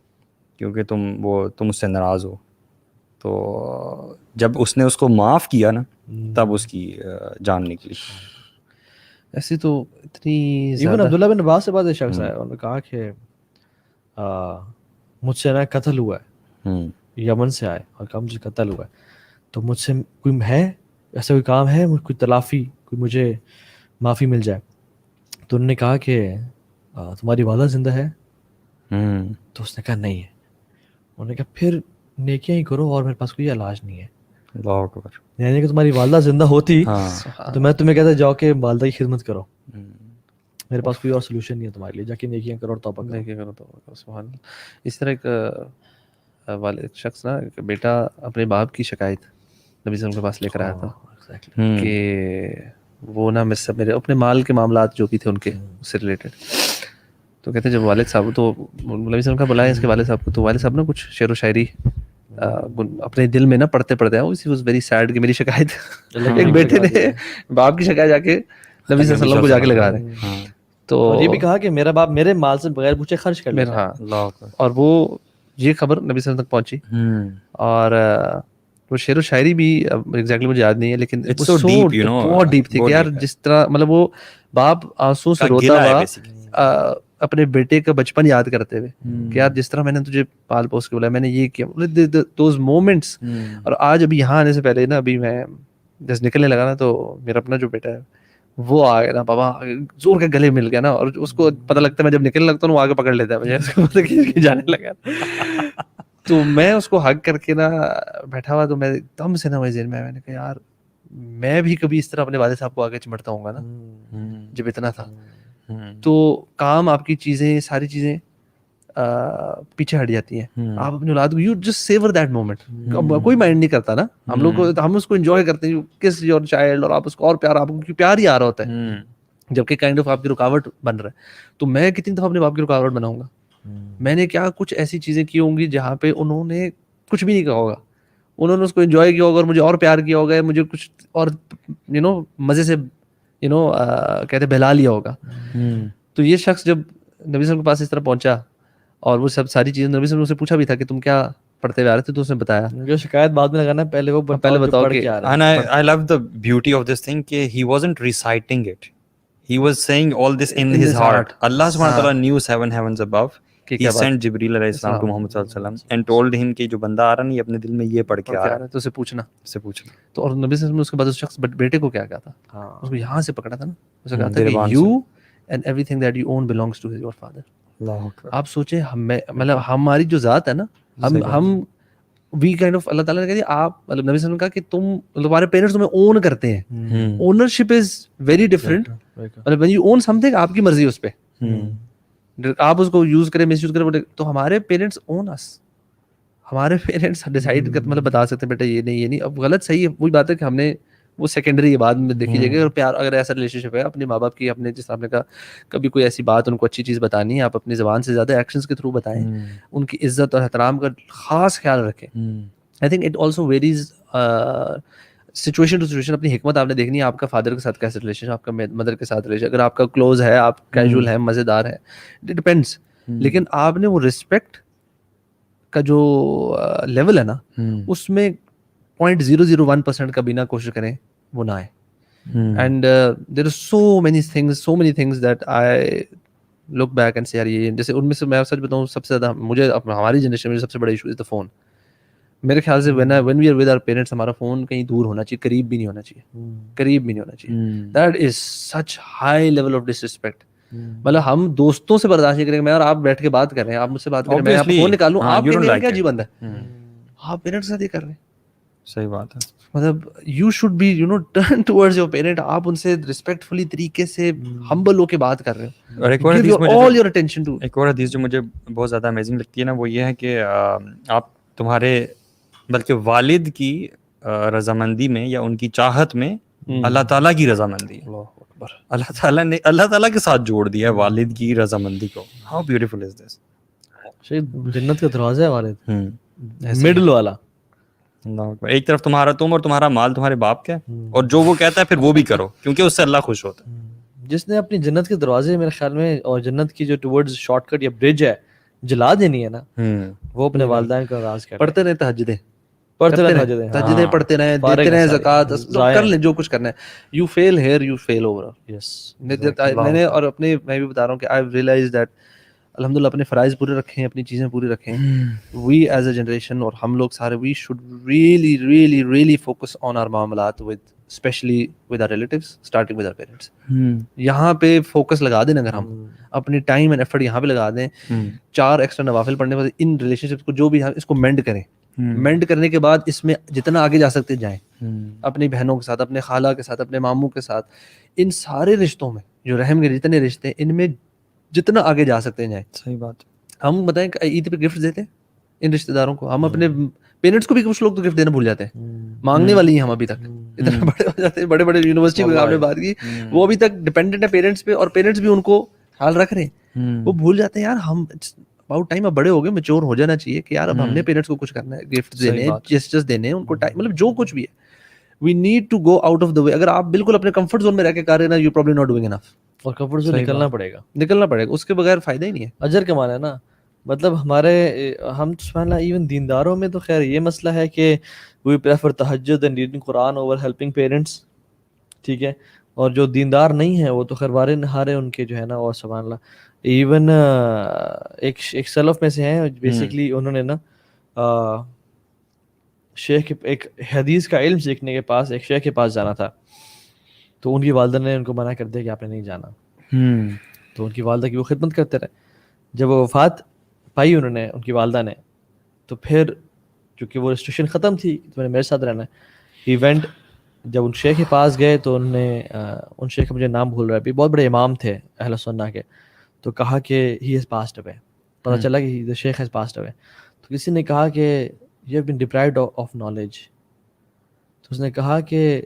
S2: کیونکہ تم اس سے ناراض ہو. تو جب اس نے اس کو معاف کیا نا, تب اس کی جان نکلی.
S3: ایسی تو اتنی
S1: ایون عبداللہ بن عباس سے بعد ایک شخص آیا, انہوں نے کہا کہ مجھ سے نا قتل ہوا ہے, یمن سے آئے اور کہا مجھے قتل ہوا ہے, تو مجھ سے کوئی ہے ایسا کوئی کام ہے, کوئی تلافی, کوئی مجھے معافی مل جائے. تو انہوں نے کہا کہ تمہاری والدہ زندہ ہے؟ تو اس نے کہا نہیں ہے. انہوں نے کہا پھر نیکیاں ہی کرو, اور میرے پاس کوئی علاج نہیں ہے.
S2: اللہ اکبر.
S1: یعنی کہ تمہاری والدہ زندہ ہوتی تو میں تمہیں کہتا جاؤ کہ والدہ کی خدمت کرو, میرے پاس کوئی اور سولوشن نہیں ہے تمہارے لیے, جا کے نیکیاں کرو اور توبہ کرو.
S3: سبحان اللہ. اس طرح ایک شخص نا, بیٹا اپنے باپ کی شکایت نبی صلی اللہ علیہ وسلم کے پاس لے کر آیا تھا کہ وہ نا میرے سے میرے اپنے مال کے معاملات جو بھی تھے ان کے اس سے ریلیٹڈ. تو کہتے ہیں جب والد صاحب تو مولوی صاحب کا بلایا اس کے والد صاحب کو, تو والد صاحب نا کچھ شعر و شاعری اپنے دل میں نا پڑھتے پڑھتے واز ویری سیڈ کہ میری شکایت ایک بیٹے نے باپ کی شکایت جا کے نبی صلی اللہ علیہ وسلم کو جا کے لگا رہے ہیں. تو
S1: اور یہ بھی کہا کہ میرا باپ میرے مال سے بغیر پوچھے خرچ کر
S3: میرا,
S1: لیتا.
S3: ہاں, اور وہ یہ خبر نبی صلی اللہ علیہ وسلم تک پہنچی. اور وہ شعر و شاعری بھی ایگزیکٹلی مجھے یاد نہیں ہے, لیکن بہت ڈیپ تھی کہ یار جس طرح مطلب وہ باپ آنسو سے روتا ہوا اپنے بیٹے کا بچپن یاد کرتے ہوئے کہ یار جس طرح میں نے تجھے پال پوس کے بولا, میں نے یہ کیا, دوز مومنٹس. اور آج ابھی یہاں آنے سے پہلے نا ابھی میں جس نکلنے لگا نا تو میرا اپنا جو بیٹا ہے وہ آ گیا نا, بابا زور کے گلے مل گیا نا, اور اس کو پتہ لگتا ہے میں جب نکلنے لگتا ہوں وہ آگے پکڑ لیتا ہے مجھے جانے لگا. تو میں اس کو ہگ کر کے نا بیٹھا ہوا, تو میں دم سے نا ذہن میں نے کہا یار میں بھی کبھی اس طرح اپنے والد صاحب کو آگے چمٹتا ہوں گا نا جب اتنا تھا. تو کام آپ کی چیزیں ساری چیزیں پیچھے ہٹ جاتی ہیں. آپ اپنی اولاد کو you just savour that moment. کوئی مائنڈ نہیں کرتا نا, ہم لوگ ہم اس کو انجوائے کرتے ہیں, کس یور چائلڈ, اور آپ اس کو اور پیار, آپ کو پیار ہی آ رہا ہوتا ہے جبکہ کائنڈ آف آپ کی رکاوٹ بن رہا ہے. تو میں کتنی دفعہ اپنے باپ کی رکاوٹ بناؤں گا. میں نے کیا کچھ ایسی چیزیں کی ہوں گی جہاں پہ انہوں نے کچھ بھی نہیں کہا ہوگا, انہوں نے اس کو انجوائے کیا ہوگا اور مجھے اور پیار کیا ہوگا, مجھے کچھ اور مزے سے کہتے بہلا لیا ہوگا. تو یہ شخص جب نبی صلی اللہ علیہ وسلم کے پاس اس طرح پہنچا اور وہ سب ساری چیزیں نبی صلی اللہ علیہ وسلم سے پوچھا بھی تھا کہ تم کیا پڑھتے ہوئے آ رہے تھے, تو اس نے بتایا. جو
S1: شکایت بعد میں لگانا پہلے وہ
S3: پہلے بتاؤ کہ
S2: and I love the beauty of this thing کہ he wasn't reciting it, he was saying all this in his heart. Allah subhanahu wa ta'ala knew 7 heavens above. He sent Jibreel alayhi salam to Muhammad sallallahu alaihi wasallam and told him کہ جو بندہ آ رہا نہیں اپنے دل میں یہ پڑھ کے آ رہا ہے,
S3: تو اسے پوچھنا.
S2: تو
S3: اور نبی صلی اللہ علیہ وسلم نے اس کے بعد اس شخص بیٹے کو کیا کہا تھا, اس کو یہاں سے پکڑا تھا نا, اس نے کہا تھا کہ you and everything that you own belongs to your father. آپ سوچیں مطلب ہماری جو ذات ہے نا, ہم وی کائنڈ آف اللہ تعالیٰ نے کہا دیا آپ مطلب نبی صلی اللہ علیہ وسلم نے کہا کہ تم تمہارے پیرنٹس تمہیں اون کرتے ہیں. Ownership is very different. مطلب when you own something آپ کی مرضی اس پہ, آپ اس کو یوز کریں مس یوز کریں. تو ہمارے پیرنٹس اون اس, ہمارے پیرنٹس ڈیسائڈ کر مطلب بتا سکتے ہیں بیٹا یہ نہیں یہ نہیں. اب غلط صحیح ہے وہی بات ہے کہ ہم نے وہ سیکنڈری بعد میں دیکھی جائے گی. اور پیار اگر ایسا ریلیشن شپ ہے اپنے ماں باپ کی, اپنے جس طرح آپ نے کہا کبھی کوئی ایسی بات ان کو اچھی چیز بتانی ہے, آپ اپنی زبان سے زیادہ ایکشنز کے تھرو بتائیں, ان کی عزت اور احترام کا خاص خیال رکھیں. I think it also varies situation to situation. اپنی حکمت آپ نے دیکھنی ہے, آپ کا فادر کے ساتھ کیسا ریلیشن, آپ کا مدر کے ساتھ ریلیشن, اگر آپ کا کلوز ہے, آپ کیجول ہے, مزیدار ہے, اٹ ڈپینڈس. لیکن آپ نے وہ رسپیکٹ کا جو لیول ہے نا اس میں 0.001% کا بھی نہ کوشش کریں وہ نہ آئے. And there are so many things that I look back and say یار یہ جیسے ان میں سے میں سچ بتاؤں سب سے زیادہ مجھے ہماری جنریشن میں سب سے بڑا ایشو از دا فون. میرے خیال سے when we are with our parents ہمارا فون کہیں دور ہونا چاہیے, قریب بھی نہیں ہونا چاہیے, قریب بھی نہیں ہونا چاہیے. That is such high level of disrespect. مطلب ہم دوستوں سے برداشت نہیں کریں گے, میں اور آپ بیٹھ کے بات کر رہے ہیں, آپ مجھ سے بات کریں, میں آپ فون نکالوں, آپ کیا جی بندہ ہے, آپ پیرنٹس کے ساتھ یہ کر رہے ہیں.
S2: صحیح بات ہے.
S3: مطلب you should be turn towards your parent, آپ ان سے ریسپیکٹفلی طریقے سے ہمبل ہو کے بات کر رہے ہو.
S2: اور ایک اور حدیث جو مجھے بہت زیادہ امیزنگ لگتی ہے نا, وہ یہ ہے کہ آپ تمہارے بلکہ والد کی رضامندی میں یا ان کی چاہت میں اللہ تعالیٰ کی رضامندی ہے. اللہ تعالیٰ نے اللہ تعالیٰ کے ساتھ جوڑ دیا ہے والد کی رضامندی کو. ہاؤ بیوٹیفل از دس.
S1: جنت کا دروازہ ہے والد, مڈل والا.
S2: ایک طرف تم اور تمہارا مال تمہارے باپ کا ہے, اور جو وہ کہتا ہے پھر وہ بھی کرو کیونکہ اس سے اللہ خوش ہوتا ہے.
S1: جس نے اپنی جنت کے دروازے میرے خیال میں اور جنت کی جو ٹورڈز شارٹ کٹ یا برج ہے جلا دینی ہے نا, وہ اپنے والدین کا راز کرے.
S3: پڑھتے رہے تہجدیں,
S1: تہجدیں
S3: پڑھتے رہے, دیتے رہے زکات, کر لیں جو کچھ کرنا ہے. You feel here you feel over. میں نے اور اپنے میں بھی بتا رہا ہوں کہ آئی ریئلائز دیٹ الحمدللہ اپنے فرائض پورے رکھیں, اپنی چیزیں پوری رکھیں. وی ایز اے جنریشن اور ہم لوگ سارے we should really really really focus on our معاملات with especially with our relatives starting with our parents. یہاں پہ فوکس لگا دیں, اگر ہم اپنی ٹائم اینڈ ایفرٹ یہاں پہ لگا دیں, 4 ایکسٹرا نوافل پڑھنے والے ان ریلیشن شپس کو جو بھی ہم اس کو مینڈ کریں, مینڈ کرنے کے بعد اس میں جتنا آگے جا سکتے جائیں, اپنی بہنوں کے ساتھ, اپنے خالہ کے ساتھ, اپنے ماموں کے ساتھ, ان سارے رشتوں میں جو رحم کے جتنے رشتے ان میں جتنا آگے جا سکتے جائیں.
S2: صحیح بات.
S3: ہم بتائیں عید پہ گفٹ دیتے, ان رشتے داروں کو. ہم اپنے پیرنٹس کو بھی کچھ لوگ تو گفٹ دینا بھول جاتے ہیں, مانگنے والی ہیں ہم ابھی تک, اتنے بڑے ہو جاتے ہیں, بڑے بڑے یونیورسٹی میں آپ نے بات کی, وہ ابھی تک ڈپینڈنٹ ہے پیرنٹس پہ, اور پیرنٹس بھی ان کو خیال رکھ رہے ہیں, وہ بھول جاتے ہیں یار ہم اباؤٹ ٹائم اب بڑے ہو گئے, میچور ہو جانا چاہیے کہ یار اب ہم نے پیرنٹس کو کچھ کرنا ہے, گفٹ دینے ہیں, جسٹس دینے ہیں ان کو, مطلب جو کچھ بھی ہے, we need to go out of the way. اگر آپ بالکل اپنے کمفرٹ زون میں رہ کے کر رہے ہیں نا, یو پروبلی ناٹ ڈوئنگ انف,
S1: اور کمفرٹ زون نکلنا پڑے گا,
S3: اس کے بغیر فائدہ ہی نہیں ہے.
S1: اجر کمانا ہے نا. مطلب ہمارے ہم سبحان اللہ ایون دینداروں میں تو خیر یہ مسئلہ ہے کہ وی پریفر تہجد and reading Quran over helping parents, ٹھیک ہے, اور جو دیندار نہیں ہیں وہ تو خیر وارے نہارے ان کے جو ہے نا, اور سبحان اللہ ایون ایک سلف میں سے ہیں بیسکلی, انہوں نے نا شیخ ایک حدیث کا علم سیکھنے کے پاس ایک شیخ کے پاس جانا تھا, تو ان کی والدہ نے ان کو منع کر دیا کہ آپ نے نہیں جانا. تو ان کی والدہ کی وہ خدمت کرتے رہے. جب وہ وفات پائی انہوں نے, ان کی والدہ نے, تو پھر چونکہ وہ ریسٹرکشن ختم تھی تو میں نے میرے ساتھ رہنا ہے, ایونٹ جب ان شیخ کے پاس گئے تو انہوں نے ان شیخ کا مجھے نام بھول رہا ہے, بہت بڑے امام تھے اہل سنہ کے, تو کہا کہ ہی ہیز پاسڈ اوے, پتہ چلا کہ the Sheikh has passed away. تو کسی نے کہا کہ you have been deprived of knowledge, تو اس نے کہا کہ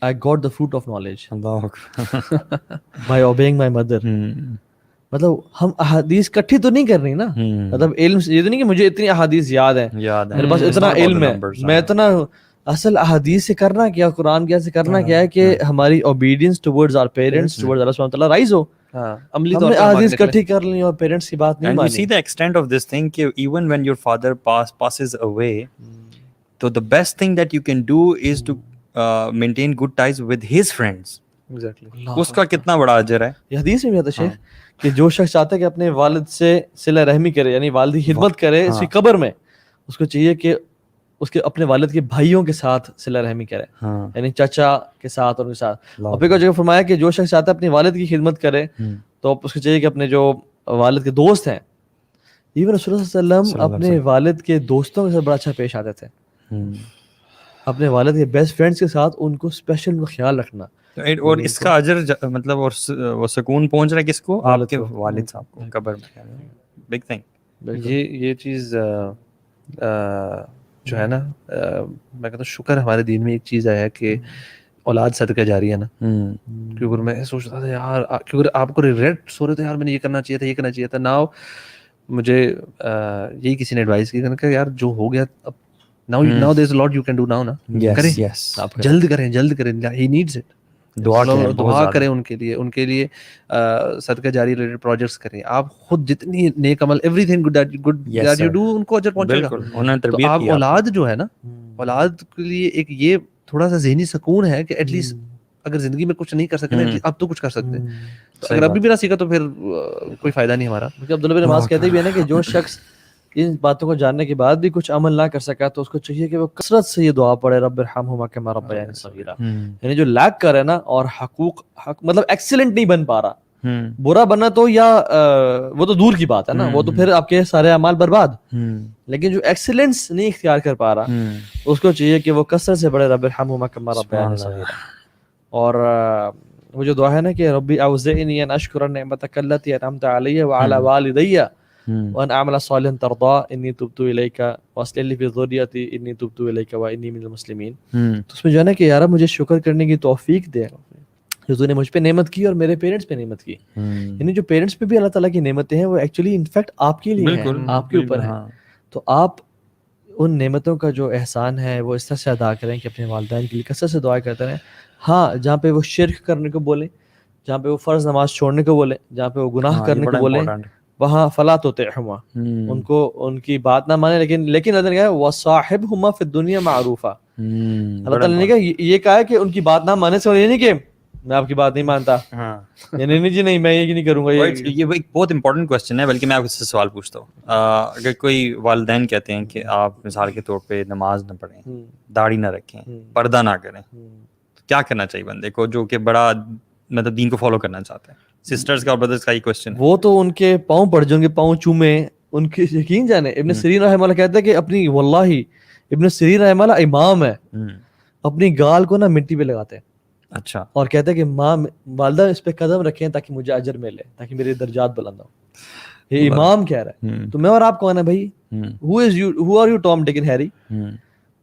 S1: I got the fruit of knowledge by obeying my mother. مطلب ہم احادیث کٹھی تو نہیں کر رہی نا, مطلب علم یہ تو نہیں کہ مجھے اتنی احادیث یاد ہیں, میرے پاس اتنا علم ہے, میں اتنا, اصل احادیث سے کرنا کیا, قرآن کیا سے کرنا کیا ہے کہ ہماری obedience towards our parents, towards اللہ سبحانہ وتعالی رائز ہو.
S3: عملی
S1: ہم نے احادیث کٹھی کر لی اور پیرنٹس کی بات نہیں
S2: مانی.
S1: مانی.
S2: And you see the extent of this thing کہ even when your father passes away, so the best thing that you can do is to maintain good ties with his friends.
S3: Exactly.
S2: اس کا کتنا بڑا اجر ہے.
S1: یہ حدیث میں بھی آتا شیخ کہ جو شخص چاہتا ہے کہ اپنے والد سے صلہ رحمی کرے, یعنی والدی خدمت کرے اس کی قبر میں, اس کو چاہیے کہ اس کے اپنے والد کے بھائیوں کے ساتھ صلہ رحمی کرے, یعنی چچا کے ساتھ اور ان کے ساتھ. اور پھر جگہ فرمایا کہ جو شخص چاہتا ہے اپنے والد کی خدمت کرے تو اس کو چاہیے کہ اپنے جو والد کے دوست ہیں, ایون رسول اللہ صلی اللہ علیہ وسلم اپنے والد کے دوستوں کے ساتھ بڑا اچھا پیش آتے تھے, اپنے والد کے بیسٹ فرینڈس کے ساتھ ان کو اسپیشل خیال رکھنا.
S2: اور اس کا اجر مطلب اور وہ سکون پہنچ رہا ہے کس کو, آپ کے والد صاحب کو قبر میں. Big thing.
S3: یہ چیز جو ہے نا, میں کہتا ہوں شکر ہمارے دین میں ایک چیز آیا کہ اولاد صدقہ جاری ہے نا. کیونکہ میں سوچتا تھا یار, کیونکہ آپ کو ریگریٹ سو رہے تھے یار میں نے یہ کرنا چاہیے تھا, یہ کرنا چاہیے تھا. ناؤ مجھے یہی کسی نے ایڈوائس کی کہ یار جو ہو گیا اب, now there's a lot you can do now نا, کریں جلد کریں, he needs it. دعا کریں ان کے لیے صدقہ جاری ریلیٹڈ پروجیکٹس کریں. آپ خود جتنی نیک عمل every thing good that you do in کو اجر پہنچے گا. تو آپ اولاد جو ہے نا, اولاد کے لیے ایک یہ تھوڑا سا ذہنی سکون ہے کہ ایٹ لیسٹ اگر زندگی میں کچھ نہیں کر سکتے اب تو کچھ کر سکتے ہیں. اگر ابھی بھی نہ سیکھا تو پھر کوئی فائدہ نہیں ہمارا.
S1: عبداللہ بن عباس کہتے بھی ہیں نا کہ جو شخص ان باتوں کو جاننے کے بعد بھی کچھ عمل نہ کر سکا تو اس کو چاہیے کہ وہ کثرت سے یہ دعا پڑھے, رب ارحمہما کما ربیانی صغیرا. یعنی جو لیک کر ہے نا اور حقوق مطلب ایکسیلنٹ نہیں بن پا رہا, برا بننا تو یا وہ تو دور کی بات ہے نا, وہ تو پھر آپ کے سارے اعمال برباد. لیکن جو ایکسیلنس نہیں اختیار کر پا رہا اس کو چاہیے کہ وہ کثرت سے پڑھے رب ارحمہما کما ربیانی صغیرا. اور وہ جو دعا ہے نا کہ ربی اوزعنی ان اشکر نعمتک التی انعمت علی وعلی والدی وان اعمل صالحا ترضى انی تبت الیک واصلح لی فی ذریتی انی تبت الیک وانی من المسلمین. تو اس میں جو ہے نا کہ یار مجھے شکر کرنے کی توفیق دے جو تو نے مجھ پہ نعمت کی اور میرے پیرنٹس پہ نعمت کی. یعنی جو پیرنٹس پہ بھی اللہ تعالیٰ کی نعمتیں ہیں وہ ایکچولی انفیکٹ آپ کے لیے ہیں, آپ کے اوپر ہیں. تو آپ ان نعمتوں کا جو احسان ہے وہ اس طرح سے ادا کریں کہ اپنے والدین کے لیے کثرت سے دعا کرتے رہیں. ہاں جہاں پہ وہ شرک کرنے کو بولیں, جہاں پہ وہ فرض نماز چھوڑنے کو بولیں, جہاں پہ وہ گناہ کرنے کو بولیں, وہاں فلا تطعہما, ان کو ان کی بات نہ مانے. لیکن اللہ نے کہا وصاحبہما فی الدنیا معروفا. اللہ تعالیٰ نے کہا یہ کہا ہے کہ ان کی بات نہ ماننے سے یہ نہیں کہ میں آپ کی بات نہیں مانتا, نہیں جی نہیں میں یہ نہیں کروں گا. یہ
S2: ایک بہت امپورٹنٹ کوسچن ہے, بلکہ میں آپ سے سوال پوچھتا ہوں. اگر کوئی والدین کہتے ہیں کہ آپ مثال کے طور پہ نماز نہ پڑھیں, داڑھی نہ رکھیں, پردہ نہ کریں, کیا کرنا چاہیے بندے کو جو کہ بڑا مطلب دین کو فالو کرنا چاہتا ہے؟ سسٹرز کا اور بردرز کا یہ کوسچن ہے.
S1: وہ تو ان کے پاؤں پڑ جائیں گے, پاؤں چومے ان کے, یقین جانے. ابن سیرین رحمہ اللہ کہتا ہے کہ اپنی واللہ ابن سیرین رحمہ اللہ امام ہے, اپنی گال کو نا مٹی پہ لگاتے ہیں.
S2: اچھا.
S1: اور کہتے ہیں کہ ماں والدہ اس پہ قدم رکھیں تاکہ مجھے اجر ملے, تاکہ میرے درجات بلند ہوں. یہ امام کہہ رہا ہے. تو میں اور آپ کون ہے بھائی؟ who are you Tom, Dick and Harry?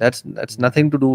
S3: That's nothing to do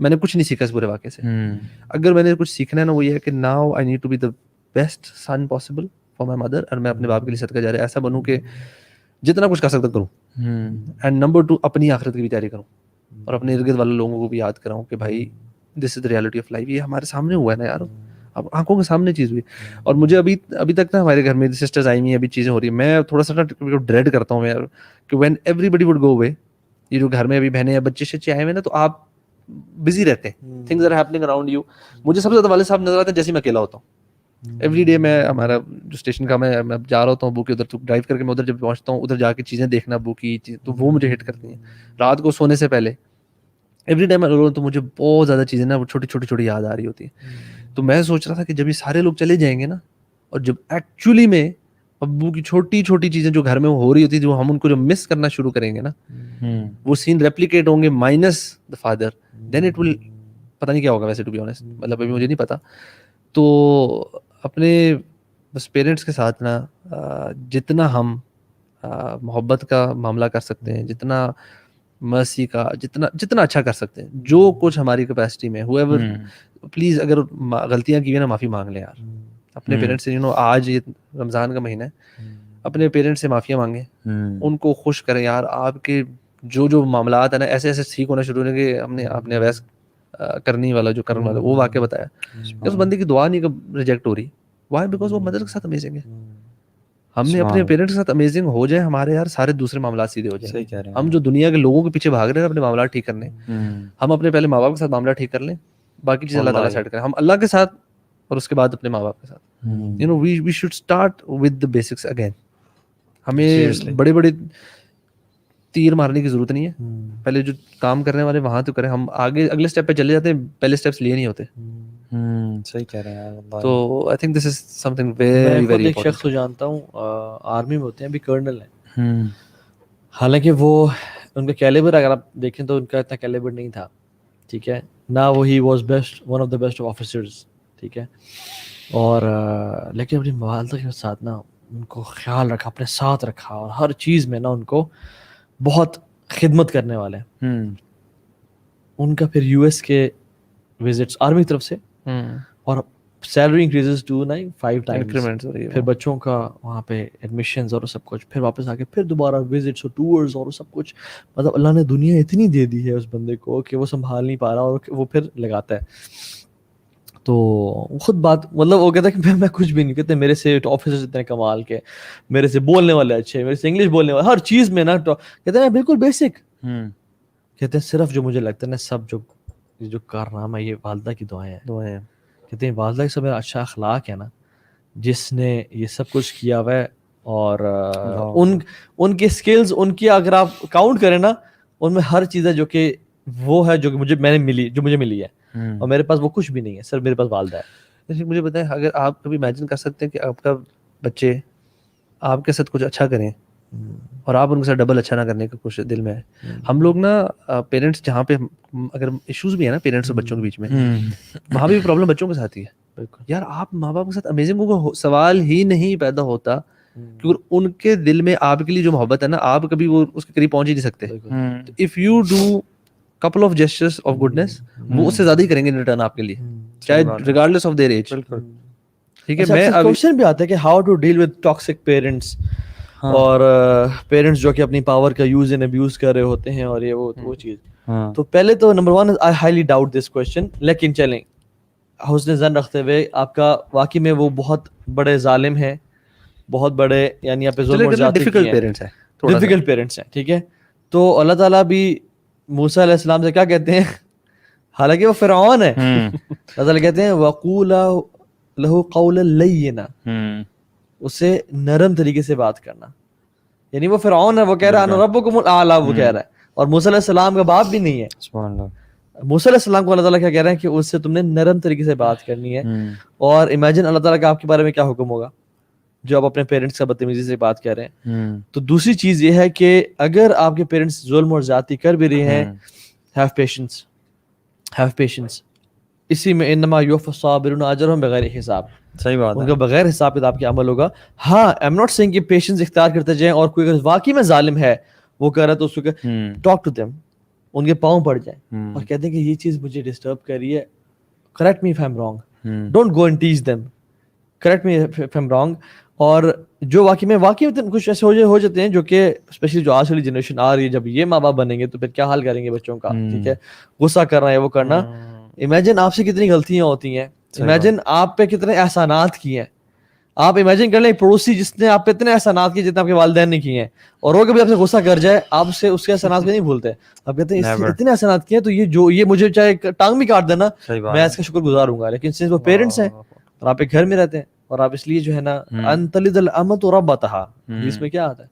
S3: میں نے کچھ نہیں سیکھا اس برے واقعے سے. اگر میں نے کچھ سیکھنا ہے نا وہ یہ ہے کہ now I need to be the best son possible for my mother, اور میں اپنے باپ کے لیے صدقہ جاریہ ایسا بنوں کہ جتنا کچھ کر سکتا کروں. اینڈ نمبر 2 اپنی آخرت کی بھی تیاری کروں اور اپنے ارد گرد والے لوگوں کو بھی یاد کراؤں کہ بھائی دس از دا ریالٹی آف لائف. یہ ہمارے سامنے ہوا ہے نا یار, اب آنکھوں کے سامنے چیز ہوئی. اور مجھے ابھی تک نا ہمارے گھر میں سسٹرز آئی ہوئی ہیں, ابھی چیزیں ہو رہی ہیں, میں تھوڑا سا ڈریڈ کرتا ہوں یار کہ when everybody would go away, یہ جو گھر میں ابھی بہنیں یا بچے شچے آئے ہوئے نا تو آپ بزی رہتے ہیں, things are happening around you. مجھے سب سے زیادہ والد صاحب نظر آتے ہیں جیسے میں اکیلا ہوتا ہوں. ایوری ڈے میں ہمارا جو اسٹیشن کا میں جا رہا ہوتا ہوں ابو کے ادھر, تو ڈرائیو کر کے میں ادھر جب پہنچتا ہوں ادھر جا کے چیزیں دیکھنا ابو کی, تو وہ مجھے ہٹ کرتی ہیں. رات کو سونے سے پہلے ایوری ڈے میں تو مجھے بہت زیادہ چیزیں نا وہ چھوٹی یاد آ رہی ہوتی ہیں. تو میں سوچ رہا تھا کہ جب یہ سارے لوگ چلے جائیں گے نا, اور جب ایکچولی میں ابو کی چھوٹی چیزیں جو گھر میں ہو رہی ہوتی جو ہم ان کو جو مس کرنا شروع کریں گے نا, وہ سین ریپلیکیٹ ہوں گے minus the father, then it will, پتہ نہیں کیا ہوگا ویسے ٹو بی آنیسٹ, مطلب ابھی مجھے نہیں پتا. تو اپنے بس پیرنٹس کے ساتھ نا جتنا ہم محبت کا معاملہ کر سکتے ہیں, جتنا مرسی کا, جتنا اچھا کر سکتے ہیں, جو کچھ ہماری کیپیسٹی میں, whoever, پلیز اگر غلطیاں کی ہوئی نا معافی مانگ لیں یار اپنے پیرنٹس سے. آج یہ رمضان کا مہینہ ہے, اپنے پیرنٹس سے معافیاں مانگیں, ان کو خوش کریں یار. آپ کے جو معاملات ہیں نا ایسے ٹھیک ہونا شروع ہونے کہ ہم نے آپ نے اویس کرنی والا جو کرنے والا وہ واقعہ بتایا, اس بندے کی دعا نہیں کب ریجیکٹ ہو رہی. وائی؟ بیکاز وہ مدر کے ساتھ امیزنگ ہے. ہم نے اپنے پیرنٹس کے ساتھ امیزنگ ہو جائے, ہمارے یار سارے دوسرے معاملات سیدھے ہو جائیں. ہم جو دنیا کے لوگوں کے پیچھے بھاگ رہے ہیں اپنے معاملات ٹھیک کرنے, ہم اپنے پہلے ماں باپ کے ساتھ معاملہ ٹھیک کر لیں, باقی چیزیں اللہ تعالیٰ سیٹ کریں. ہم اللہ کے ساتھ اور اس کے بعد اپنے ماں باپ کے ساتھ. We should start with the basics again. ہمیں بڑے تیر مارنے کی ضرورت نہیں ہے, پہلے جو کام کرنے والے وہاں تو کریں. ہم آگے اگلے اسٹیپ پہ چلے جاتے ہیں, پہلے اسٹیپس لیے نہیں ہوتے.
S2: صحیح کہہ رہے ہیں.
S3: تو I think this is some thing very very
S1: ایک شخص کو جانتا ہوں آرمی میں ہوتے ہیں, ابھی کرنل ہیں, حالانکہ وہ ان کا کیلیبر اگر آپ دیکھیں تو ان کا اتنا کیلیبر نہیں تھا, ٹھیک ہے نا, وہ he was best, one of the best officers, ٹھیک ہے. اور لیکن اپنی والدہ کے ساتھ نا ان کو خیال رکھا, اپنے ساتھ رکھا, اور ہر چیز میں نا ان کو بہت خدمت کرنے والے. ان کا پھر یو ایس کے وزٹس آرمی کی طرف سے, اور سیلری انکریزز ٹو 5 ٹائمز, پھر بچوں کا وہاں پہ ایڈمیشنز اور سب کچھ, پھر واپس آ کے پھر دوبارہ وزٹس اور ٹورز اور سب کچھ. مطلب اللہ نے دنیا اتنی دے دی ہے اس بندے کو کہ وہ سنبھال نہیں پا رہا, اور وہ پھر لگاتا ہے. تو خود بات, مطلب وہ کہتا ہے کہ میں کچھ بھی نہیں, کہتے میرے سے آفیسرز اتنے کمال کے, میرے سے بولنے والے اچھے, میرے سے انگلش بولنے والے, ہر چیز میں نا کہتے ہیں بالکل بیسک. کہتے ہیں صرف جو مجھے لگتا ہے نا سب جو کارنامہ ہے یہ والدہ کی دعائیں ہیں. کہتے ہیں والدہ کا سب اچھا اخلاق ہے نا, جس نے یہ سب کچھ کیا ہوا ہے. اور ان کے اسکلز, ان کی اگر آپ کاؤنٹ کریں نا, ان میں ہر چیز ہے جو کہ وہ ہے جو مجھے ملی ہے, اور میرے پاس وہ کچھ بھی نہیں ہے, صرف میرے پاس والدہ ہے.
S3: مجھے بتائیں, اگر آپ کبھی امیجن کر سکتے ہیں کہ آپ کا بچے آپ کے ساتھ کچھ اچھا کریں اور آپ ان کے ساتھ ڈبل اچھا نہ کرنے کا کچھ دل میں ہے. ہم لوگ نا پیرنٹس جہاں پہ اگر ایشوز بھی ہیں نا پیرنٹس اور بچوں کے بیچ میں, وہاں بھی پرابلم بچوں کے ساتھ ہی ہے. یار آپ ماں باپ کے ساتھ امیزنگ کو سوال ہی نہیں پیدا ہوتا, کیونکہ ان کے دل میں آپ کے لیے جو محبت ہے نا, آپ کبھی وہ اس کے قریب پہنچ ہی نہیں سکتے. If you do couple of gestures of goodness, وہ اس سے زیادہ ہی کریں گے ریٹرن آپ کے لیے, چاہے regardless of their age. ٹھیک ہے. میں
S1: کوشچن بھی آتا ہے کہ how to deal with toxic parents, اور پیرنٹس جو کہ اپنی پاور کا یوز اینڈ ابیوز کر رہے ہوتے ہیں, اور یہ وہ چیز. تو پہلے تو number 1 I highly doubt this question, لیکن چلیں حسن ظن رکھتے ہوئے, آپ کا واقعی میں وہ بہت بڑے ظالم ہیں, بہت بڑے, یعنی آپ پہ ظلم اور زیادتی کی ہیں, ڈیفیکلٹ پیرنٹس ہیں, ٹھیک ہے. تو اللہ تعالیٰ بھی موسیٰ علیہ السلام سے کیا کہتے ہیں, حالانکہ وہ فرعون ہے, اللہ تعالیٰ کہتے ہیں وَقُولَا لَهُ قَوْلًا لَيِّنًا, اسے نرم طریقے سے بات کرنا. یعنی وہ فرعون ہے, وہ کہہ رہا ہے انا ربکم الاعلیٰ, وہ کہہ رہا ہے, اور موسیٰ علیہ السلام کا باپ بھی نہیں ہے. موسیٰ علیہ السلام کو اللہ تعالیٰ کیا کہہ رہے ہیں کہ اس سے تم نے نرم طریقے سے بات کرنی ہے. اور امیجن اللہ تعالیٰ کا آپ کے بارے میں کیا حکم ہوگا جو آپ اپنے پیرنٹس کا بدتمیزی سے بات کر رہے ہیں. تو دوسری چیز یہ ہے کہ اگر آپ کے پیرنٹس ظلم اور زیادتی کر بھی رہے ہیں, have patience. اسی میں انما یوفی الصابرون اجرهم بغیر حساب.
S2: صحیح بات ہے,
S1: ان کا بغیر حساب کتاب کے عمل ہوگا. ہاں آئی ایم ناٹ سیئنگ کہ پیشنس اختیار کرتے جائیں, اور کوئی اگر واقعی میں ظالم ہے وہ کہہ رہا ہے تو اس کو ٹاک ٹو دیم, ان کے پاؤں پڑ جائیں اور کہتے ہیں کہ یہ چیز مجھے ڈسٹرب کر رہی ہے, correct me if I am wrong, don't go and teach them, correct me if I am wrong. اور جو واقعی کچھ ایسے ہو جاتے ہیں جو کہ اسپیشلی جو آج والی جنریشن آ رہی ہے, جب یہ ماں باپ بنیں گے تو پھر کیا حال کریں گے بچوں کا, ٹھیک ہے, غصہ کرنا ہے وہ کرنا. امیجن آپ سے کتنی غلطیاں ہوتی ہیں, امیجن آپ پہ کتنے احسانات کیے ہیں. آپ امیجن کر لیں ایک پڑوسی جس نے آپ پہ اتنے احسانات کیے جتنے آپ کے والدین نے کیے ہیں, اور وہ کبھی آپ سے غصہ کر جائے آپ سے اس کے احسانات کو نہیں بھولتے. آپ کہتے ہیں اس نے اتنے احسانات کیے تو یہ مجھے چاہے ٹانگ بھی کاٹ دینا میں اس کا شکر گزار ہوں گا. لیکن سنس وہ پیرنٹس ہیں اور آپ ایک گھر میں رہتے ہیں, اور آپ اس لیے جو ہے نا انتلد الامۃ ربتہا, جس میں کیا آتا ہے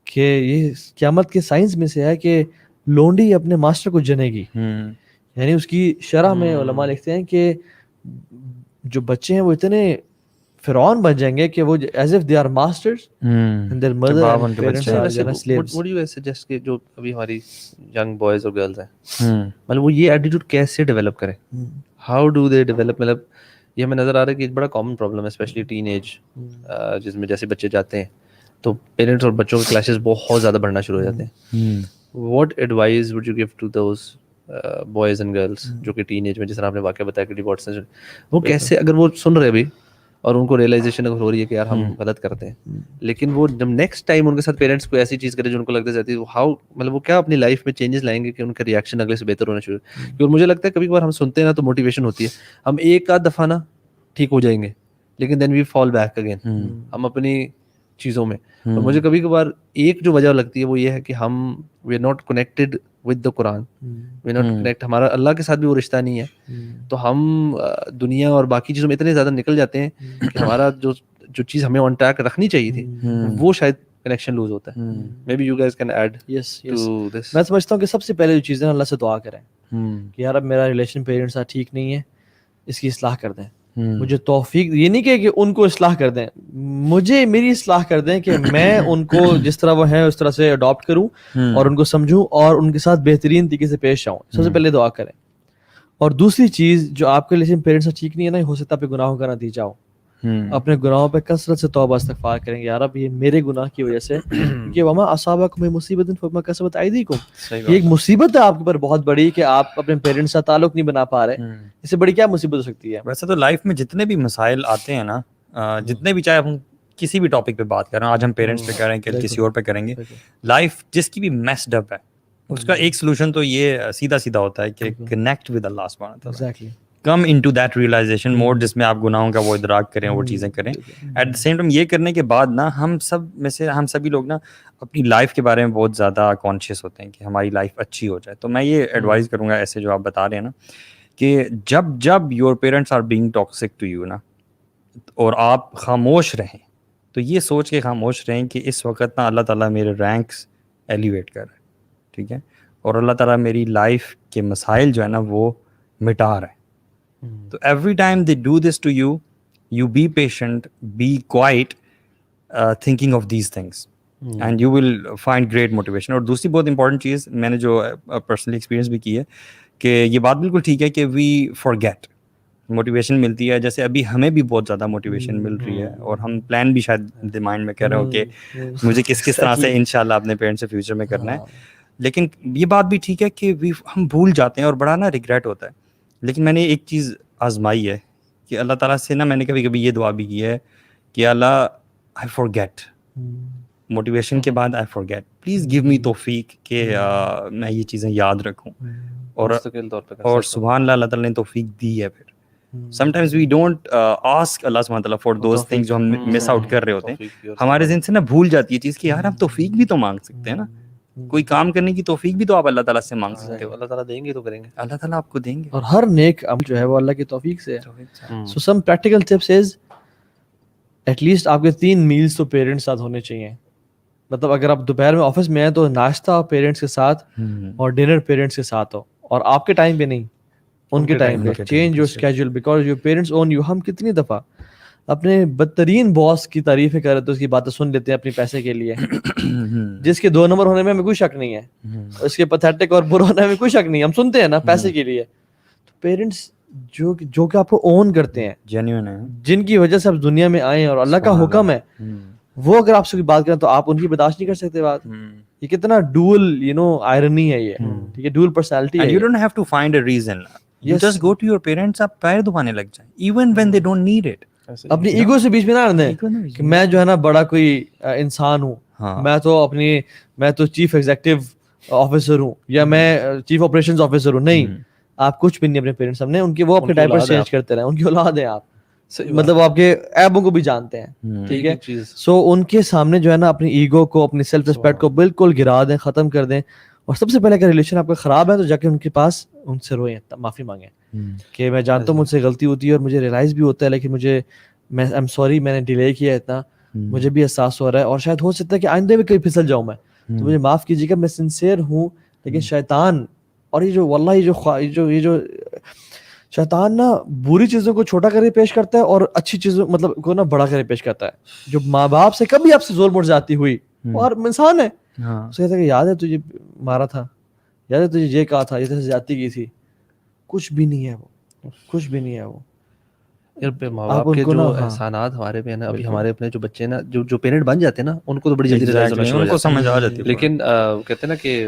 S1: کہ یہ قیامت کے سائنس میں سے ہے کہ لونڈی اپنے ماسٹر کو جنے گی. یعنی اس کی شرح میں علماء لکھتے ہیں کہ جو بچے ہیں وہ اتنے فرعون بن جائیں گے کہ وہ as if they are masters and their mother and parents are just slaves.
S3: Would you suggest کہ جو ابھی ہماری ینگ بوائز اور گرلز ہیں, مطلب وہ یہ ایٹیٹیوڈ کیسے ڈیولپ کریں, ہاؤ ڈو دے ڈیولپ؟ مطلب یہ ہمیں نظر آ رہا ہے کہ ایک بڑا کامن پرابلم ہے اسپیشلی ٹین ایج, جس میں جیسے بچے جاتے ہیں تو پیرنٹس اور بچوں کے کلاشز بہت زیادہ بڑھنا شروع ہو جاتے ہیں. What advice would you give to those boys and girls جو کہ ٹین ایج میں, جس طرح آپ نے واقعہ بتایا کہ ڈیوورس ہیں, وہ کیسے, اگر وہ سن رہے ابھی اور ان کو ریئلائزیشن اگر ہو رہی ہے کہ یار ہم غلط کرتے ہیں, لیکن وہ جب نیکسٹ ٹائم ان کے ساتھ پیرنٹس کوئی ایسی چیز کرے جو ان کو لگتا جاتی ہے, ہاؤ مطلب وہ کیا اپنی لائف میں چینجز لائیں گے کہ ان کا ریئیکشن اگلے سے بہتر ہونا شروع. اور مجھے لگتا ہے کبھی کبھار ہم سنتے ہیں نا تو موٹیویشن ہوتی ہے, ہم ایک آدھ دفعہ نا ٹھیک ہو جائیں گے لیکن دین وی فال بیک اگین ہم اپنی چیزوں میں. اور مجھے کبھی کبھار ایک جو وجہ لگتی ہے وہ یہ ہے کہ ہم we are not connected with the Quran, we are not connect, ہمارا اللہ کے ساتھ بھی وہ رشتہ نہیں ہے, تو ہم دنیا اور باقی چیزوں میں اتنے زیادہ نکل جاتے ہیں کہ ہمارا جو چیز ہمیں آن ٹریک رکھنی چاہیے تھی وہ شاید کنیکشن لوز ہوتا ہے. Maybe you guys can add to this.
S1: میں سمجھتا ہوں کہ سب سے پہلے جو چیزیں اللہ سے دعا کریں کہ یار اب میرا ریلیشن پیرنٹس سے ٹھیک نہیں ہے, اس کی اصلاح کر دیں, مجھے توفیق, یہ نہیں کہ ان کو اصلاح کر دیں, مجھے میری اصلاح کر دیں کہ میں ان کو جس طرح وہ ہیں اس طرح سے اڈاپٹ کروں اور ان کو سمجھوں اور ان کے ساتھ بہترین طریقے سے پیش آؤں. سب سے پہلے دعا کریں. اور دوسری چیز, جو آپ کے ریلیشن پیرنٹس سے ٹھیک نہیں ہے نا, ہو سکتا ہے آپ کے گناہوں کا نتیجہ ہو, اپنے گناہوں پہ کثرت سے توبہ استغفار کریں گے, یار اب یہ میرے گناہ کی وجہ سے, کہ وما اصابکم من مصیبۃ فبما کسبت ایدیکم, یہ ایک مصیبت ہے آپ کے اوپر بہت بڑی کہ آپ اپنے پیرنٹس سے تعلق نہیں بنا پا رہے. اس سے بڑی کیا مصیبت ہو سکتی ہے؟
S2: ویسے تو لائف میں جتنے بھی مسائل آتے ہیں نا, جتنے بھی, چاہے ہم کسی بھی ٹاپک پہ بات کر رہے ہیں, آج ہم پیرنٹس پہ کر رہے ہیں, کل کسی اور پہ کریں گے, لائف جس کی بھی میسڈ اپ ہے اس کا ایک سولوشن تو یہ سیدھا سیدھا ہوتا ہے کہ کنیکٹ ود اللہ سبحانہ وتعالی, come into that realization mode جس میں آپ گناہوں کا وہ ادراک کریں, وہ چیزیں کریں. ایٹ دا سیم ٹائم یہ کرنے کے بعد نا ہم سبھی لوگ نا اپنی لائف کے بارے میں بہت زیادہ کانشیس ہوتے ہیں کہ ہماری لائف اچھی ہو جائے. تو میں یہ ایڈوائز کروں گا ایسے جو آپ بتا رہے ہیں نا, کہ جب your parents are being toxic to you نا, اور آپ خاموش رہیں, تو یہ سوچ کے خاموش رہیں کہ اس وقت نا اللہ تعالیٰ میرے رینکس ایلیویٹ کر رہے ہیں, ٹھیک ہے, اور اللہ تعالیٰ میری لائف کے مسائل جو ہے نا وہ مٹا رہے ہیں. تو every time they do this to you, you be patient, be quiet thinking of these things and you will find great motivation. اور دوسری بہت امپورٹنٹ چیز میں نے جو پرسنلی ایکسپیرینس بھی کی ہے کہ یہ بات بالکل ٹھیک ہے کہ وی فارگیٹ, موٹیویشن ملتی ہے, جیسے ابھی ہمیں بھی بہت زیادہ موٹیویشن مل رہی ہے اور ہم پلان بھی شاید مائنڈ میں کر رہے ہو کہ مجھے کس طرح سے انشاءاللہ اپنے پیرنٹس سے فیوچر میں کرنا ہے. لیکن یہ بات بھی ٹھیک ہے کہ ہم بھول جاتے ہیں اور بڑا نا ریگریٹ ہوتا ہے. لیکن میں نے ایک چیز آزمائی ہے کہ اللہ تعالیٰ سے نا میں نے کبھی کبھی یہ دعا بھی کی ہے کہ اللہ آئی فارگیٹ, موٹیویشن کے بعد آئی فارگیٹ, پلیز گیو می توفیق کہ میں یہ چیزیں یاد رکھوں. اور سبحان اللہ, اللہ تعالیٰ نے توفیق دی ہے. پھر sometimes we don't ask Allah subhanahu wa ta'ala for those things جو ہم مس آؤٹ کر رہے ہوتے ہیں. ہمارے ذہن سے نا بھول جاتی ہے چیز کہ یار ہم توفیق بھی تو مانگ سکتے ہیں نا, کوئی کام کرنے کی توفیق بھی تو آپ اللہ تعالیٰ سے مانگ سکتے ہو.
S3: اللہ تعالیٰ دیں گے تو کریں گے,
S2: اللہ تعالیٰ آپ کو دیں گے,
S1: اور ہر نیک عمل جو ہے وہ اللہ کی توفیق سے ہے. So some practical tips is at least آپ کے 3 میلز تو پیرنٹس ساتھ ہونے چاہیے. مطلب اگر آپ دوپہر میں آفس میں ہیں تو ناشتہ پیرنٹس کے ساتھ اور ڈنر پیرنٹس کے ساتھ ہو, اور آپ کے ٹائم پہ نہیں, ان کے ٹائم پہ. Change your schedule because your parents own you. ہم کتنی دفعہ اپنے بدترین باس کی تعریفیں کر رہے تو اس کی باتیں سن لیتے ہیں اپنے پیسے کے لیے, جس کے 2 نمبر ہونے میں ہمیں کوئی شک نہیں ہے, اس کے پیتھیٹک اور برا ہونے میں کوئی شک نہیں ہے, ہم سنتے ہیں نا پیسے کے لیے. تو پیرنٹس جو کہ آپ کو اون کرتے ہیں,
S2: جینیون ہے,
S1: جن کی وجہ سے آپ دنیا میں آئے ہیں اور اللہ کا حکم ہے وہ اگر آپ سے کوئی بات کریں تو آپ ان کی برداشت نہیں کر سکتے بات. یہ کتنا ڈوئل آئرنی ہے یہ, ٹھیک ہے, ڈوئل پرسنالٹی ہے.
S2: You don't have to find a reason. You just go to your parents, آپ پیر دبانے لگ جائیں even when they don't need it.
S1: اپنی ایگو سے بیچ میں نہ رہنے کہ میں جو ہے نا بڑا کوئی انسان ہوں, میں تو چیف ایگزیکٹو آفیسر ہوں یا میں چیف آپریشنز آفیسر ہوں. نہیں, آپ کچھ بھی نہیں اپنے پیرنٹس سامنے. ان کے وہ اپنے ڈائپر چینج کرتے رہے, ان کی اولاد ہیں آپ, مطلب آپ کے ایبوں کو بھی جانتے ہیں, ٹھیک ہے. سو ان کے سامنے جو ہے نا اپنی ایگو کو, اپنی سیلف ریسپیکٹ کو بالکل گرا دیں, ختم کر دیں. اور سب سے پہلے اگر ریلیشن آپ کا خراب ہے تو جا کے ان کے پاس ان سے روئیں, معافی مانگیں کہ میں جانتا ہوں مجھ سے غلطی ہوتی ہے اور مجھے ریئلائز بھی ہوتا ہے, لیکن میں ایم سوری, میں نے ڈیلے کیا اتنا, مجھے بھی احساس ہو رہا ہے اور شاید ہو سکتا ہے کہ آئندہ بھی کہیں پھسل جاؤں میں, تو مجھے معاف کیجیے گا, میں سنسیئر ہوں. لیکن شیطان اور یہ جو شیطان نا بری چیزوں کو چھوٹا کر کے پیش کرتا ہے اور اچھی چیزوں مطلب کو نا بڑا کر کے پیش کرتا ہے. جو ماں باپ سے کبھی آپ سے زور مڑ جاتی ہوئی اور انسان ہے, اسے کہتا ہے کہ یاد ہے تجھے مارا تھا, یاد ہے تجھے یہ کہا تھا, یہ زیادتی کی تھی. کچھ بھی نہیں ہے وہ, کچھ بھی نہیں ہے وہ.
S3: ماں باپ کے جو احسانات ہمارے پہ ہیں نا, ابھی ہمارے اپنے جو بچے نا جو پیرنٹ بن جاتے ہیں نا, ان کو تو بڑی جلدی ریئلائز ہونا شروع ہو جاتا ہے,
S2: سمجھ آ جاتی ہے.
S3: لیکن کہتے ہیں نا کہ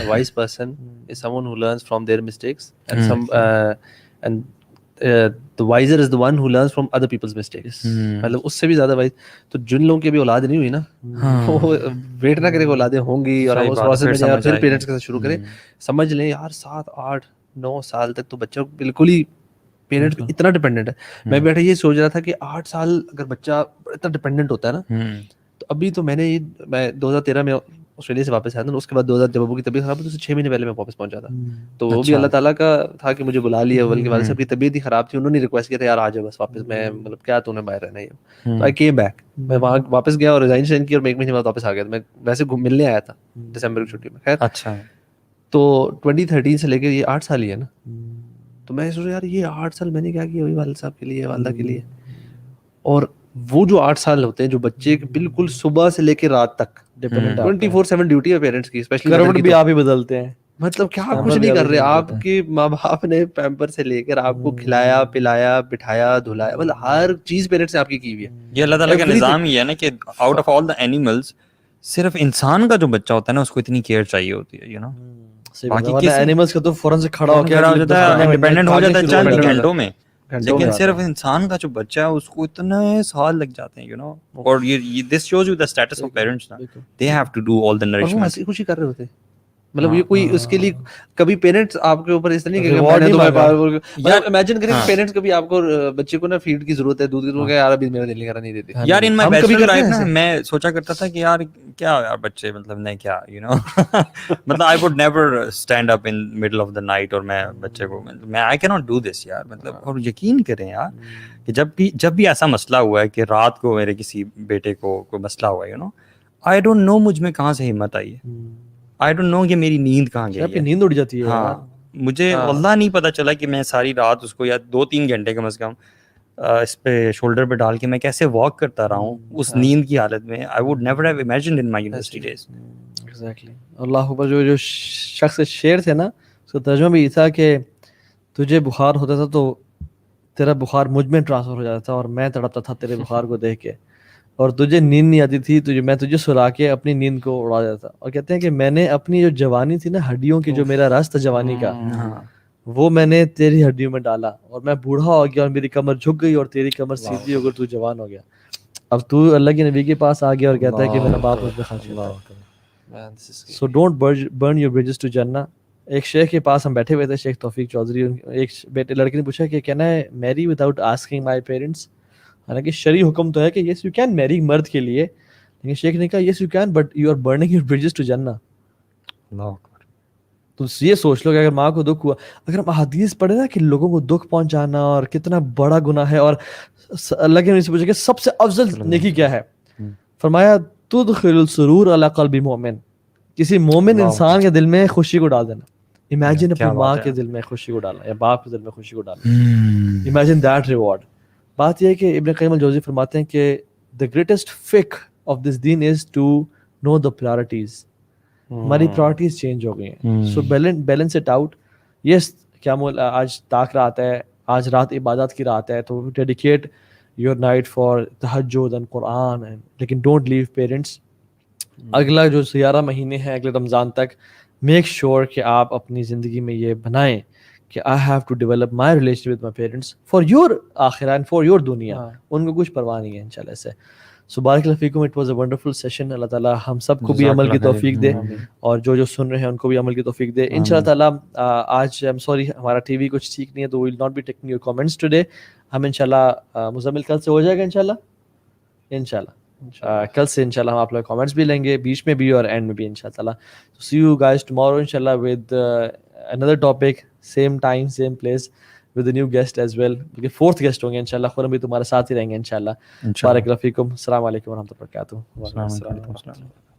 S3: wise person is someone who learns from their mistakes and the wiser is the one who learns from other people's mistakes. مطلب اس سے بھی زیادہ وائز. تو جن لوگوں کی ابھی اولاد نہیں ہوئی نا, وہ ویٹ نہ کرے کہ اولادیں ہوں گی اور ہم اس پروسیس میں جائیں اور پھر پیرنٹس کے ساتھ شروع کریں. سمجھ لیں یار 7 8 9 سال تک تو بچہ بالکل ہی پیرنٹس پہ اتنا ڈپینڈنٹ ہے. میں بیٹھا یہ سوچ رہا تھا کہ 8 سال اگر بچہ اتنا ڈپینڈنٹ ہوتا ہے نا, تو ابھی تو میں 2013 میں آسٹریلیا سے واپس آیا تھا, اس کے بعد 2000 جب ابو کی طبیعت خراب ہوئی تو 6 مہینے پہلے میں واپس پہنچا تھا. تو وہ بھی اللہ تعالیٰ کا تھا کہ مجھے بلا لیا, بلکہ والد صاحب کی طبیعت ہی خراب تھی, انہوں نے ریکویسٹ کیا تھا یار آ جا بس واپس, میں مطلب کیا تو نے باہر رہنا ہے. تو آئی کیم بیک, میں وہاں واپس گیا اور ریزائن سینڈ کی اور میں 1 مہینے بعد واپس آ گیا. میں ویسے ملنے آیا تھا دسمبر کی چھٹی میں. خیر
S2: اچھا,
S3: تو 2013 سے لے کے یہ 8 سال ہی ہے نا. تو میں سوچا یار یہ 8 سال میں نے کیا کیا, وہی والد صاحب کے لیے, والدہ کے لیے. اور وہ جو 8 سال ہوتے ہیں جو بچے بالکل صبح سے لے کے رات تک 24/7 ڈیوٹی ہے پیرنٹس کی, اسپیشلی
S1: کروٹ بھی آپ ہی بدلتے ہیں.
S3: مطلب کیا کچھ نہیں کر رہے, آپ کے ماں باپ نے پیمپر سے لے کر آپ کو کھلایا پلایا بٹھایا دھلایا, مطلب ہر چیز پیرنٹس نے آپ کی ہوئی ہے.
S2: یہ اللہ تعالیٰ کا نظام ہی ہے نا کہ out of all the animals صرف انسان کا جو بچہ ہوتا ہے نا اس کو اتنی کیئر چاہیے ہوتی ہے, یو نو.
S1: باقی اینیملز کا تو فوراً سے کھڑا ہو
S2: جاتا ہے, انڈیپینڈنٹ ہو جاتا ہے چند گھنٹوں میں. لیکن صرف انسان کا جو بچہ ہے اس کو اتنے سال لگ جاتے ہیں, یو نو. اور یہ this shows you the status of parents نا, they have to do all the nourishment.
S3: وہ ہنسی خوشی کر رہے ہوتے, مطلب یہ کوئی اس کے لیے کبھی پیرنٹس آپ کے اوپر اس طرح نہیں کہ امیجن کریں پیرنٹس کبھی آپ کو بچے کو نا فیڈ کی ضرورت ہے, دودھ کی ضرورت ہے, یار ابھی میرا دل نہیں کر رہا, نہیں دیتے
S2: یار. ان مائی بیچلر لائف نا میں سوچا کرتا تھا کہ یار کیا یار بچے مطلب نہیں کیا, یو نو, مطلب I would never stand up in middle of the night اور میں بچے کو میں I cannot do this یار, مطلب. اور یقین کریں یار کہ جب بھی ایسا مسئلہ ہوا ہے کہ رات کو میرے کسی بیٹے کو کوئی مسئلہ ہوا ہے, you know, I don't know مجھ میں کہاں سے ہمت آئی ہے, I don't know کہ میری نیند کہاں گئی ہے,
S1: نیند اڑ جاتی ہے.
S2: ہاں, مجھے واللہ نہیں پتا چلا کہ میں ساری رات اس کو یا 2-3 گھنٹے کم از کم اس پہ شولڈر پہ ڈال کے میں کیسے واک کرتا رہا ہوں اس نیند کی حالت میں. I would never have imagined in my university days.
S1: Exactly. اللہ پر جو شخص شعر تھے نا, اس کا ترجمہ بھی یہ تھا کہ تجھے بخار ہوتا تھا تو تیرا بخار مجھ میں ٹرانسفر ہو جاتا تھا اور میں تڑپتا تھا تیرے بخار کو دیکھ کے, اور تجھے نیند نہیں آتی تھی, میں تجھے سلا کے اپنی نیند کو اڑا دیتا تھا. اور کہتے ہیں کہ میں نے اپنی جو جوانی تھی نا, ہڈیوں کی جو میرا رس تھا جوانی کا, وہ میں نے تیری ہڈیوں میں ڈالا اور میں بوڑھا ہو گیا اور میری کمر جھک گئی اور تیری کمر سیدھی ہو گئی, تو جوان ہو گیا. اب تو اللہ کے نبی کے پاس آ گیا اور کہتا ہے کہ میرا باپ مجھ پہ خاص ہوتا ہے. So don't burn your bridges to جنہ. ایک شیخ کے پاس ہم بیٹھے ہوئے تھے, شیخ توفیق چودھری, ایک بیٹے لڑکے نے پوچھا کہ کین آئی میری وداؤٹ آسکنگ مائی پیرنٹس. حالانکہ شرعی حکم تو ہے کہ یس یو کین میری مرد کے لیے, لیکن شیخ نے کہا yes you can but you are burning your bridges to جنہ. تو یہ سوچ لو کہ اگر ماں کو دکھ ہوا, اگر ہم احادیث پڑھے نا کہ لوگوں کو دکھ پہنچانا اور کتنا بڑا گناہ ہے, اور اللہ کے نبی سے پوچھا کہ سب سے افضل نیکی کیا ہے, فرمایا تدخل السرور علی قلب مومن, کسی مومن انسان کے دل میں خوشی کو ڈال دینا. امیجن اپنی ماں کے دل میں خوشی کو ڈالنا یا باپ کے دل میں خوشی کو ڈالنا, امیجن دیٹ ریوارڈ. بات یہ ہے کہ ابن قیم الجوزی فرماتے ہیں کہ the greatest fiqh of this deen is to know the priorities. ہماری پرائرٹیز چینج ہو گئی ہیں, سو بیلنس اٹ آؤٹ. یس کیا آج طاق رات ہے, آج رات عبادت کی رات ہے, تو dedicate your night for tahajjud and Quran, and لیکن don't leave parents. اگلا جو 11 مہینے ہیں اگلے رمضان تک میک شیور کہ آپ اپنی زندگی میں یہ بنائیں کہ I have to develop my relation with my parents for your آخرہ اینڈ فار یور دنیا. ان کو کچھ پرواہ نہیں ہے انشاءاللہ سے. سو بارک اللہ فیکم, it was a wonderful session. اللہ تعالیٰ ہم سب کو بھی عمل کی توفیق دے اور جو سن رہے ہیں ان کو بھی عمل کی توفیق دے انشاءاللہ تعالیٰ. آج آئی ایم سوری ہمارا ٹی وی کچھ ٹھیک نہیں ہے تو we will not be taking your comments today. ہم انشاءاللہ مزمل کل سے ہو جائے گا انشاءاللہ کل سے انشاءاللہ ہم آپ لوگ کامنٹس بھی لیں گے بیچ میں بھی اور اینڈ میں بھی انشاءاللہ. سی یو گائز ٹمارو انشاءاللہ with another topic, same time same place with a new guest as well. کیونکہ 4th guest ہوں گے انشاءاللہ. خورم بھی تمہارے ساتھ ہی رہیں گے انشاءاللہ. بارک اللہ فیکم. السلام علیکم ورحمۃ اللہ وبرکاتہ.
S2: السلام علیکم.